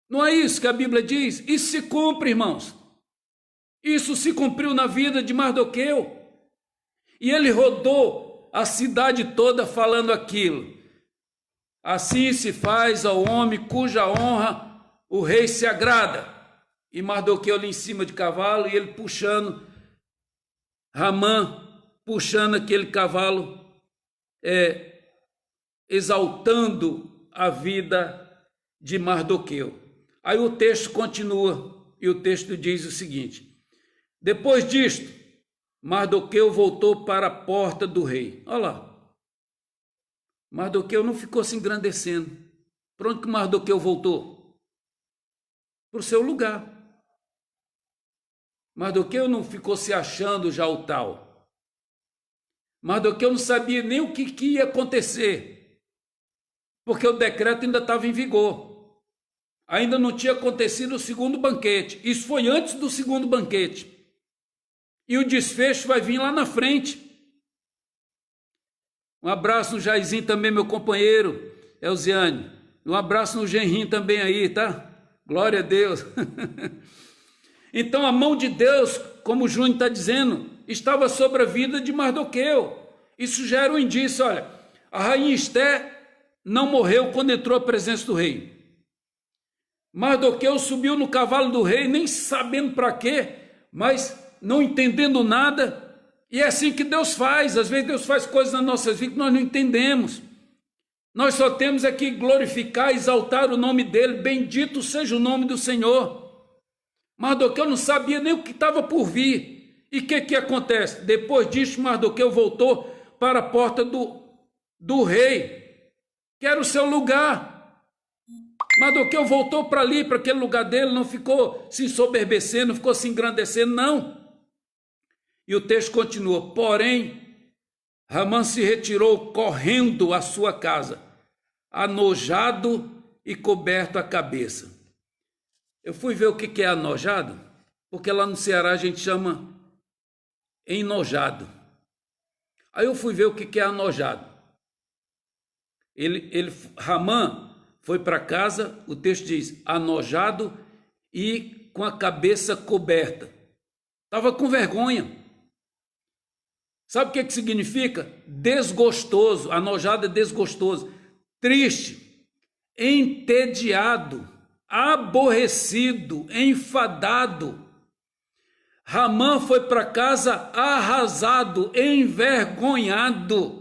Não é isso que a Bíblia diz? Isso se cumpre, irmãos. Isso se cumpriu na vida de Mardoqueu. E ele rodou a cidade toda falando aquilo. Assim se faz ao homem cuja honra o rei se agrada. E Mardoqueu ali em cima de cavalo e ele puxando, Ramã puxando aquele cavalo, exaltando a vida de Mardoqueu. Aí o texto continua e o texto diz o seguinte: depois disto, Mardoqueu voltou para a porta do rei. Olha lá, Mardoqueu não ficou se engrandecendo. Para onde que Mardoqueu voltou? Para o seu lugar. Mardoqueu não ficou se achando já o tal. Mardoqueu não sabia nem o que ia acontecer, porque o decreto ainda estava em vigor. Ainda não tinha acontecido o segundo banquete. Isso foi antes do segundo banquete. E o desfecho vai vir lá na frente. Um abraço no Jairzinho também, meu companheiro, Elziane. Um abraço no Genrinho também aí, tá? Glória a Deus. Então a mão de Deus, como o Júnior está dizendo, estava sobre a vida de Mardoqueu. Isso já era um indício, olha, a rainha Esté não morreu quando entrou à presença do rei. Mardoqueu subiu no cavalo do rei, nem sabendo para quê, mas não entendendo nada. E é assim que Deus faz. Às vezes Deus faz coisas nas nossas vidas que nós não entendemos. Nós só temos aqui glorificar, exaltar o nome dele. Bendito seja o nome do Senhor. Mardoqueu não sabia nem o que estava por vir. E o que acontece? Depois disso, Mardoqueu voltou para a porta do rei, que era o seu lugar. Mardoqueu voltou para ali, para aquele lugar dele, não ficou se ensoberbecendo, não ficou se engrandecendo, não. E o texto continua: porém, Ramã se retirou correndo à sua casa, anojado e coberto a cabeça. Eu fui ver o que é anojado, porque lá no Ceará a gente chama enojado. Aí eu fui ver o que é anojado. Ramã foi para casa, o texto diz, anojado e com a cabeça coberta. Estava com vergonha. Sabe o que significa? Desgostoso. Anojado é desgostoso. Triste, entediado, aborrecido, enfadado. Ramã foi para casa arrasado, envergonhado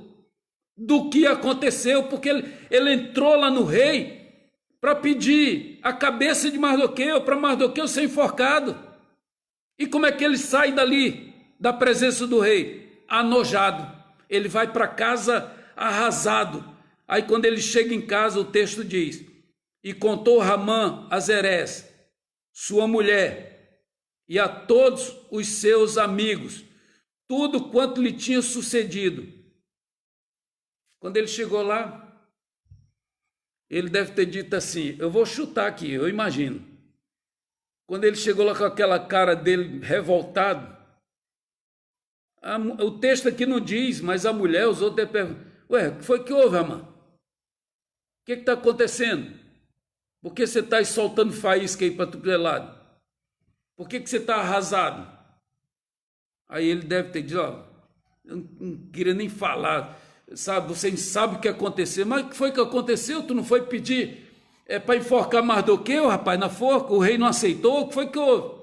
do que aconteceu, porque ele entrou lá no rei para pedir a cabeça de Mardoqueu, para Mardoqueu ser enforcado. E como é que ele sai dali, da presença do rei? Anojado. Ele vai para casa arrasado. Aí quando ele chega em casa, o texto diz: e contou Ramã a Zerés, sua mulher, e a todos os seus amigos, tudo quanto lhe tinha sucedido. Quando ele chegou lá, ele deve ter dito assim, eu vou chutar aqui, eu imagino. Quando ele chegou lá com aquela cara dele revoltado, o texto aqui não diz, mas a mulher, os outros perguntam, ué, o que foi que houve, Ramã? O que está acontecendo? Por que você está soltando faísca aí para tudo lado? Por que você está arrasado? Aí ele deve ter dito, ó, eu não queria nem falar, sabe, você sabe o que aconteceu, mas o que foi que aconteceu? Tu não foi pedir para enforcar Mardoqueu, rapaz, na forca? O rei não aceitou? O que foi que houve?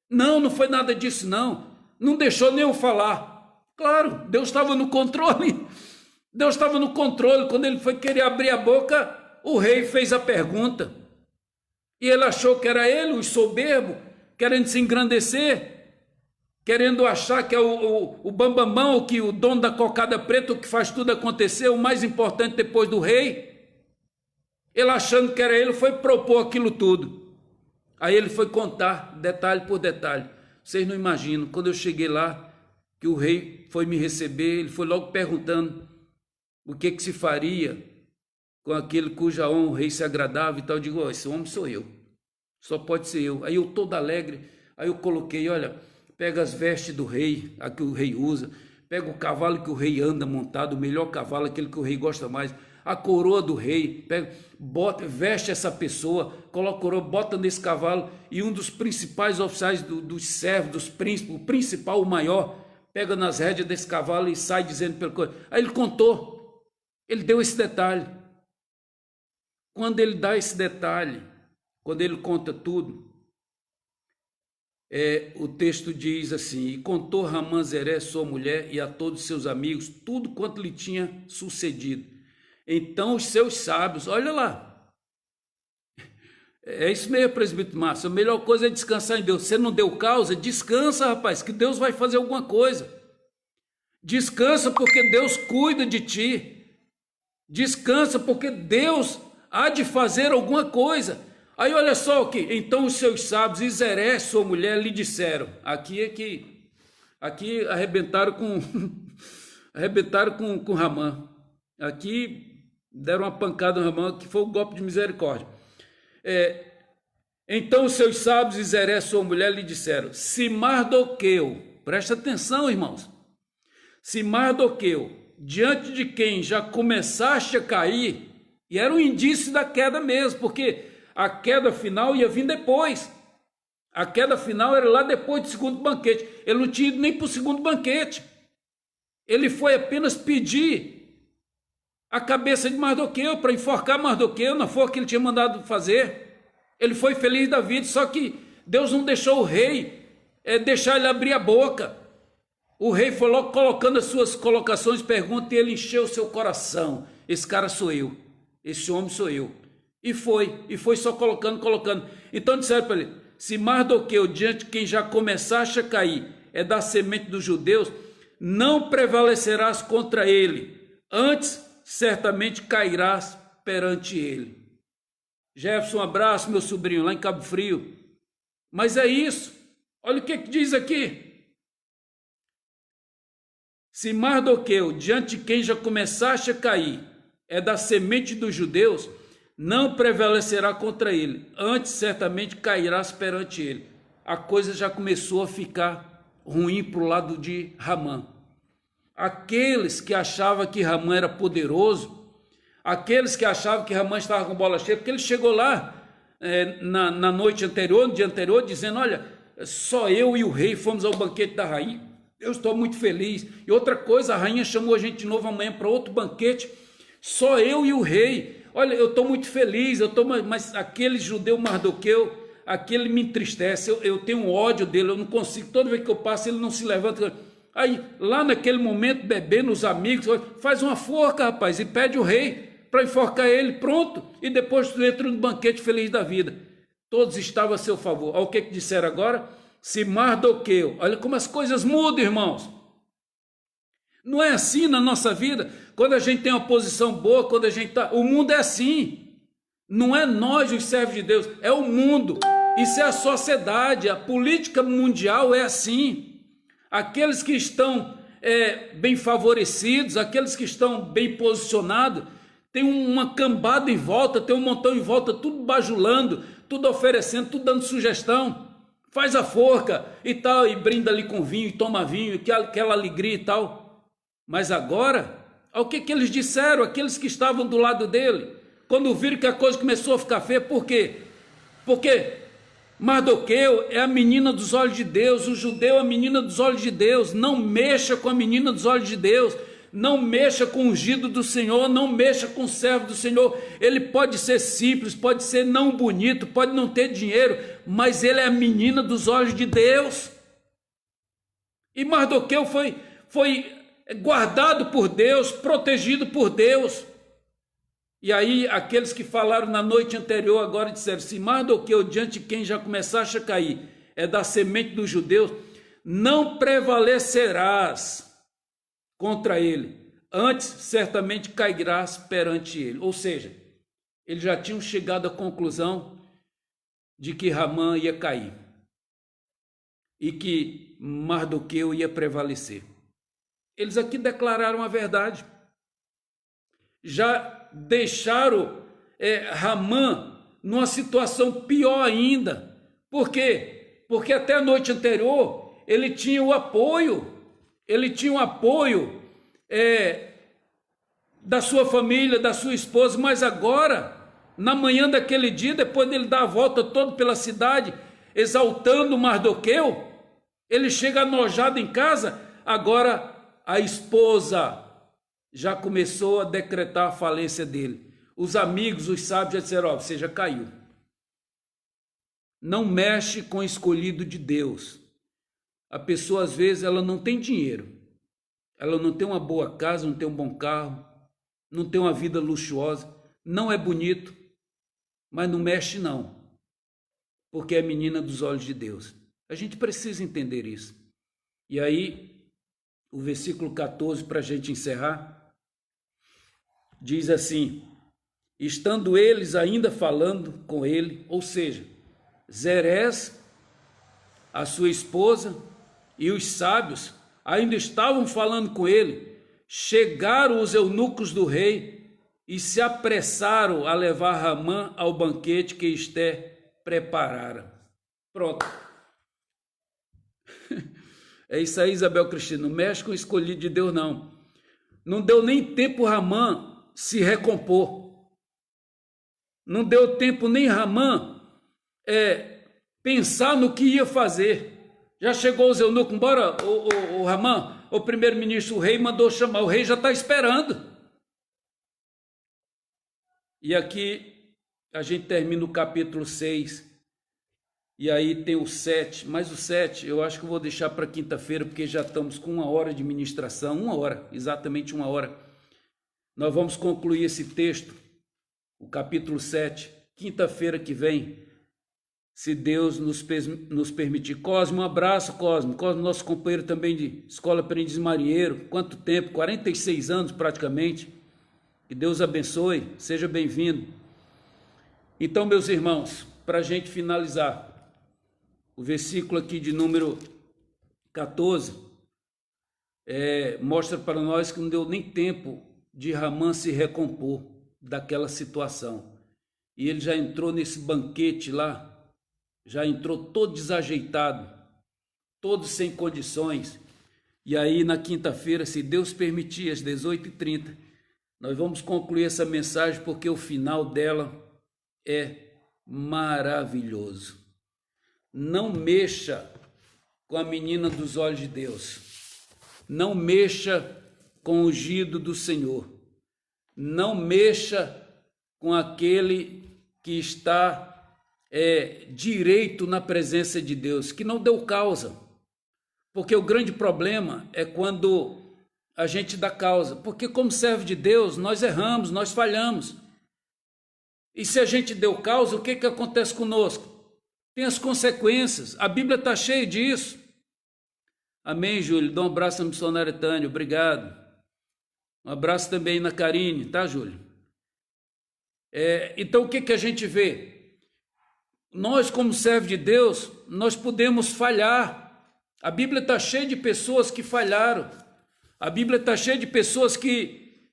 Não foi nada disso, não deixou nem eu falar. Claro, Deus estava no controle, Deus estava no controle. Quando ele foi querer abrir a boca, o rei fez a pergunta, e ele achou que era ele, o soberbo, querendo se engrandecer, querendo achar que é o bambambão, que o dono da cocada preta, o que faz tudo acontecer, o mais importante depois do rei. Ele achando que era ele, foi propor aquilo tudo. Aí ele foi contar detalhe por detalhe. Vocês não imaginam, quando eu cheguei lá, que o rei foi me receber, ele foi logo perguntando o que se faria com aquele cuja honra o rei se agradava e tal. Eu digo, oh, esse homem sou eu, só pode ser eu. Aí eu todo alegre, aí eu coloquei, olha, pega as vestes do rei, a que o rei usa, pega o cavalo que o rei anda montado, o melhor cavalo, aquele que o rei gosta mais, a coroa do rei, pega, bota, veste essa pessoa, coloca a coroa, bota nesse cavalo, e um dos principais oficiais dos servos, dos príncipes, o principal, o maior, pega nas rédeas desse cavalo e sai dizendo pela coisa. Aí ele contou, ele deu esse detalhe. Quando ele dá esse detalhe, quando ele conta tudo, o texto diz assim, e contou Ramã Zerés, sua mulher, e a todos seus amigos, tudo quanto lhe tinha sucedido. Então os seus sábios, olha lá, é isso mesmo, presbítero Márcio, a melhor coisa é descansar em Deus. Você não deu causa? Descansa, rapaz, que Deus vai fazer alguma coisa. Descansa porque Deus cuida de ti. Descansa porque Deus há de fazer alguma coisa. Aí olha só o que, então os seus sábios e Zerés, sua mulher, lhe disseram, aqui arrebentaram com Ramã, aqui deram uma pancada no Ramã, que foi um golpe de misericórdia. Então os seus sábios e Zerés, sua mulher, lhe disseram, se Mardoqueu, presta atenção, irmãos, se Mardoqueu, diante de quem já começaste a cair, e era um indício da queda mesmo, porque a queda final ia vir depois. A queda final era lá depois do segundo banquete. Ele não tinha ido nem para o segundo banquete. Ele foi apenas pedir a cabeça de Mardoqueu para enforcar Mardoqueu na forca que ele tinha mandado fazer. Ele foi feliz da vida, só que Deus não deixou o rei deixar ele abrir a boca. O rei foi logo colocando as suas colocações, perguntas, e ele encheu o seu coração. Esse cara sou eu, esse homem sou eu. E foi só colocando. Então disseram para ele, se Mardoqueu, diante de quem já começaste a cair, é da semente dos judeus, não prevalecerás contra ele, antes certamente cairás perante ele. Jefferson, um abraço, meu sobrinho, lá em Cabo Frio. Mas é isso, olha o que diz aqui. Se Mardoqueu, diante de quem já começaste a cair, é da semente dos judeus, não prevalecerá contra ele, antes certamente cairás perante ele. A coisa já começou a ficar ruim para o lado de Ramã. Aqueles que achavam que Ramã era poderoso, aqueles que achavam que Ramã estava com bola cheia, porque ele chegou lá na noite anterior, no dia anterior, dizendo, olha, só eu e o rei fomos ao banquete da rainha, eu estou muito feliz. E outra coisa, a rainha chamou a gente de novo amanhã para outro banquete, só eu e o rei. Olha, eu estou muito feliz, mas aquele judeu Mardoqueu, aquele me entristece, eu tenho um ódio dele, eu não consigo, toda vez que eu passo ele não se levanta. Aí, lá naquele momento, bebendo os amigos, faz uma forca, rapaz, e pede o rei para enforcar ele, pronto, e depois tu entra no banquete feliz da vida. Todos estavam a seu favor. Olha o que disseram agora? Se Mardoqueu, olha como as coisas mudam, irmãos. Não é assim na nossa vida, quando a gente tem uma posição boa, quando a gente está... O mundo é assim, não é nós os servos de Deus, é o mundo, isso é a sociedade, a política mundial é assim. Aqueles que estão bem favorecidos, aqueles que estão bem posicionados, tem uma cambada em volta, tem um montão em volta, tudo bajulando, tudo oferecendo, tudo dando sugestão, faz a forca e tal, e brinda ali com vinho, e toma vinho, aquela alegria e tal. Mas agora, o que eles disseram, aqueles que estavam do lado dele, quando viram que a coisa começou a ficar feia? Por quê? Porque Mardoqueu é a menina dos olhos de Deus, o judeu é a menina dos olhos de Deus. Não mexa com a menina dos olhos de Deus, não mexa com o ungido do Senhor, não mexa com o servo do Senhor. Ele pode ser simples, pode ser não bonito, pode não ter dinheiro, mas ele é a menina dos olhos de Deus. E Mardoqueu foi guardado por Deus, protegido por Deus. E aí aqueles que falaram na noite anterior agora disseram, se Mardoqueu, diante de quem já começaste a cair, é da semente dos judeus, não prevalecerás contra ele, antes certamente cairás perante ele. Ou seja, eles já tinham chegado à conclusão de que Ramã ia cair e que Mardoqueu ia prevalecer. Eles aqui declararam a verdade, já deixaram Ramã numa situação pior ainda. Por quê? Porque até a noite anterior ele tinha o apoio, da sua família, da sua esposa, mas agora, na manhã daquele dia, depois dele dar a volta toda pela cidade, exaltando Mardoqueu, ele chega enojado em casa. Agora a esposa já começou a decretar a falência dele. Os amigos, os sábios já disseram, você já caiu. Não mexe com o escolhido de Deus. A pessoa, às vezes, ela não tem dinheiro, ela não tem uma boa casa, não tem um bom carro, não tem uma vida luxuosa, não é bonito, mas não mexe não, porque é menina dos olhos de Deus. A gente precisa entender isso. E aí, o versículo 14, para a gente encerrar, diz assim, estando eles ainda falando com ele, ou seja, Zerés, a sua esposa e os sábios ainda estavam falando com ele, chegaram os eunucos do rei e se apressaram a levar Ramã ao banquete que Ester preparara. Pronto. É isso aí, Isabel Cristina, não mexe com o escolhido de Deus, não. Não deu nem tempo Ramã se recompor. Não deu tempo nem Ramã pensar no que ia fazer. Já chegou os eunucos, embora o Ramã, o primeiro-ministro, o rei mandou chamar, o rei já está esperando. E aqui a gente termina o capítulo 6. E aí tem o 7, mas o 7 eu acho que eu vou deixar para quinta-feira, porque já estamos com 1 hora de ministração, 1 hora, exatamente 1 hora. Nós vamos concluir esse texto, o capítulo 7, quinta-feira que vem. se Deus nos permitir. Cosme, um abraço, Cosme. Cosme, nosso companheiro também de Escola Aprendiz Marinheiro. Quanto tempo? 46 anos praticamente. Que Deus abençoe, seja bem-vindo. Então, meus irmãos, para a gente finalizar, o versículo aqui de número 14 mostra para nós que não deu nem tempo de Ramã se recompor daquela situação. E ele já entrou nesse banquete lá, já entrou todo desajeitado, todo sem condições. E aí na quinta-feira, se Deus permitir, às 18h30, nós vamos concluir essa mensagem, porque o final dela é maravilhoso. Não mexa com a menina dos olhos de Deus. Não mexa com o ungido do Senhor. Não mexa com aquele que está direito na presença de Deus, que não deu causa. Porque o grande problema é quando a gente dá causa. Porque como servo de Deus, nós erramos, nós falhamos. E se a gente deu causa, o que acontece conosco? Tem as consequências. A Bíblia está cheia disso. Amém, Júlio? Dá um abraço à missionária Tânia, obrigado. Um abraço também na Karine, tá, Júlio? Então, o que a gente vê? Nós, como servos de Deus, nós podemos falhar. A Bíblia está cheia de pessoas que falharam. A Bíblia está cheia de pessoas que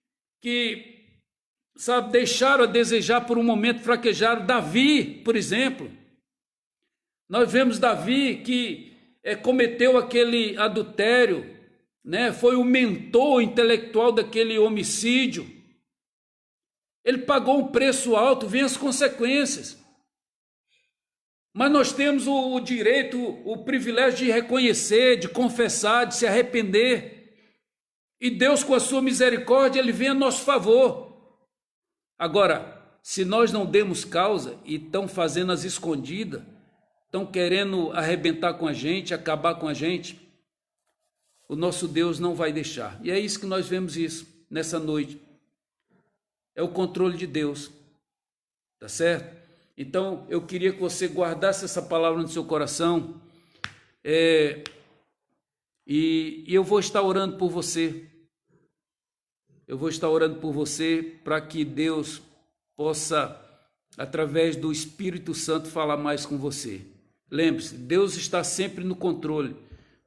sabe, deixaram a desejar por um momento, fraquejaram. Davi, por exemplo. Nós vemos Davi que cometeu aquele adultério, né? Foi o mentor intelectual daquele homicídio. Ele pagou um preço alto, vem as consequências. Mas nós temos o direito, o privilégio de reconhecer, de confessar, de se arrepender. E Deus, com a sua misericórdia, Ele vem a nosso favor. Agora, se nós não demos causa e estão fazendo as escondidas, estão querendo arrebentar com a gente, acabar com a gente, o nosso Deus não vai deixar. E é isso que nós vemos isso nessa noite. É o controle de Deus, tá certo? Então, eu queria que você guardasse essa palavra no seu coração, e eu vou estar orando por você. Eu vou estar orando por você para que Deus possa, através do Espírito Santo, falar mais com você. Lembre-se, Deus está sempre no controle.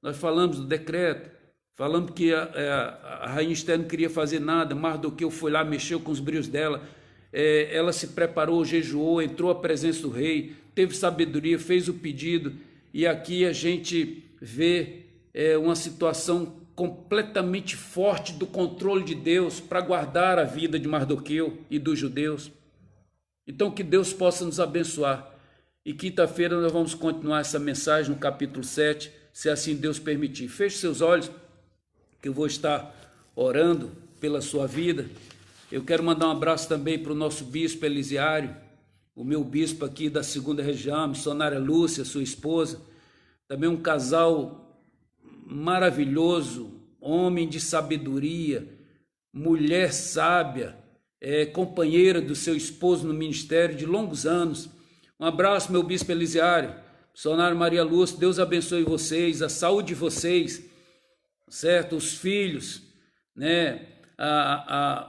Nós falamos do decreto, falamos que a rainha Esther não queria fazer nada, Mardoqueu foi lá, mexeu com os brilhos dela, ela se preparou, jejuou, entrou à presença do rei, teve sabedoria, fez o pedido, e aqui a gente vê uma situação completamente forte do controle de Deus para guardar a vida de Mardoqueu e dos judeus. Então que Deus possa nos abençoar. E quinta-feira nós vamos continuar essa mensagem no capítulo 7, se assim Deus permitir. Feche seus olhos, que eu vou estar orando pela sua vida. Eu quero mandar um abraço também para o nosso bispo Elisiário, o meu bispo aqui da 2ª região, a missionária Lúcia, sua esposa. Também um casal maravilhoso, homem de sabedoria, mulher sábia, companheira do seu esposo no ministério de longos anos. Um abraço, meu bispo Elisiário, missionário Maria Lúcia, Deus abençoe vocês, a saúde de vocês, certo? Os filhos, né?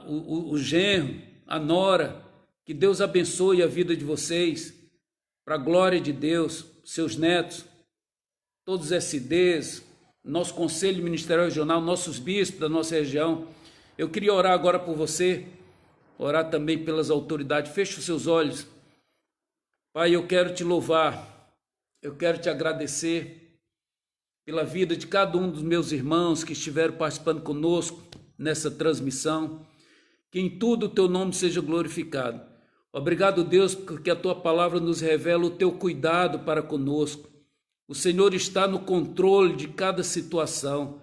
O genro, a nora, que Deus abençoe a vida de vocês, para a glória de Deus, seus netos, todos os SDs, nosso conselho ministerial regional, nossos bispos da nossa região. Eu queria orar agora por você, orar também pelas autoridades. Feche os seus olhos. Pai, eu quero te louvar, eu quero te agradecer pela vida de cada um dos meus irmãos que estiveram participando conosco nessa transmissão, que em tudo o teu nome seja glorificado. Obrigado, Deus, porque a tua palavra nos revela o teu cuidado para conosco. O Senhor está no controle de cada situação.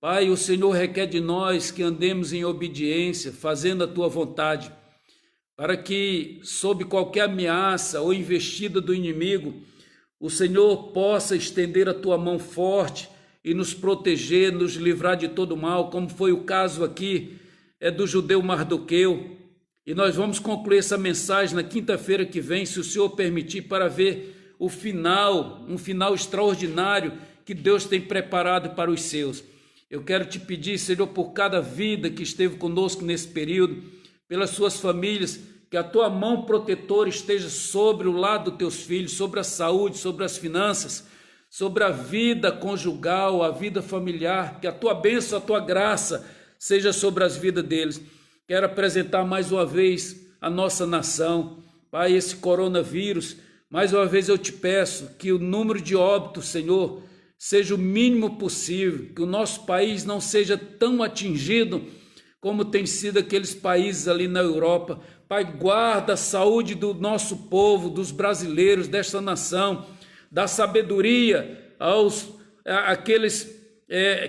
Pai, o Senhor requer de nós que andemos em obediência, fazendo a tua vontade, para que, sob qualquer ameaça ou investida do inimigo, o Senhor possa estender a tua mão forte e nos proteger, nos livrar de todo mal, como foi o caso aqui do judeu Mardoqueu. E nós vamos concluir essa mensagem na quinta-feira que vem, se o Senhor permitir, para ver o final, um final extraordinário que Deus tem preparado para os seus. Eu quero te pedir, Senhor, por cada vida que esteve conosco nesse período, pelas suas famílias, que a tua mão protetora esteja sobre o lado dos teus filhos, sobre a saúde, sobre as finanças, sobre a vida conjugal, a vida familiar, que a tua bênção, a tua graça seja sobre as vidas deles. Quero apresentar mais uma vez a nossa nação, Pai, esse coronavírus. Mais uma vez eu te peço que o número de óbitos, Senhor, seja o mínimo possível, que o nosso país não seja tão atingido como tem sido aqueles países ali na Europa. Pai, guarda a saúde do nosso povo, dos brasileiros, desta nação, dá sabedoria àqueles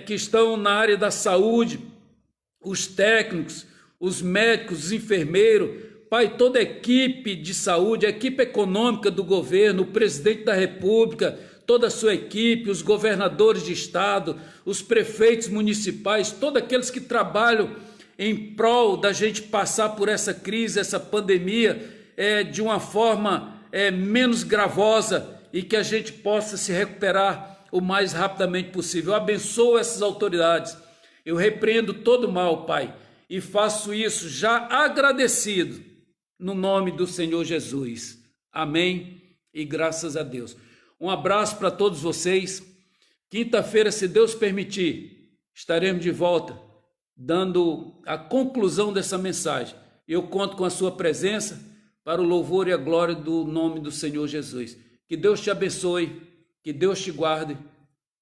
que estão na área da saúde, os técnicos, os médicos, os enfermeiros, Pai, toda a equipe de saúde, a equipe econômica do governo, o presidente da República, toda a sua equipe, os governadores de estado, os prefeitos municipais, todos aqueles que trabalham em prol da gente passar por essa crise, essa pandemia, de uma forma menos gravosa e que a gente possa se recuperar o mais rapidamente possível. Eu abençoo essas autoridades, eu repreendo todo mal, Pai, e faço isso já agradecido no nome do Senhor Jesus. Amém e graças a Deus. Um abraço para todos vocês. Quinta-feira, se Deus permitir, estaremos de volta dando a conclusão dessa mensagem. Eu conto com a sua presença para o louvor e a glória do nome do Senhor Jesus. Que Deus te abençoe, que Deus te guarde.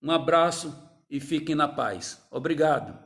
Um abraço e fiquem na paz. Obrigado.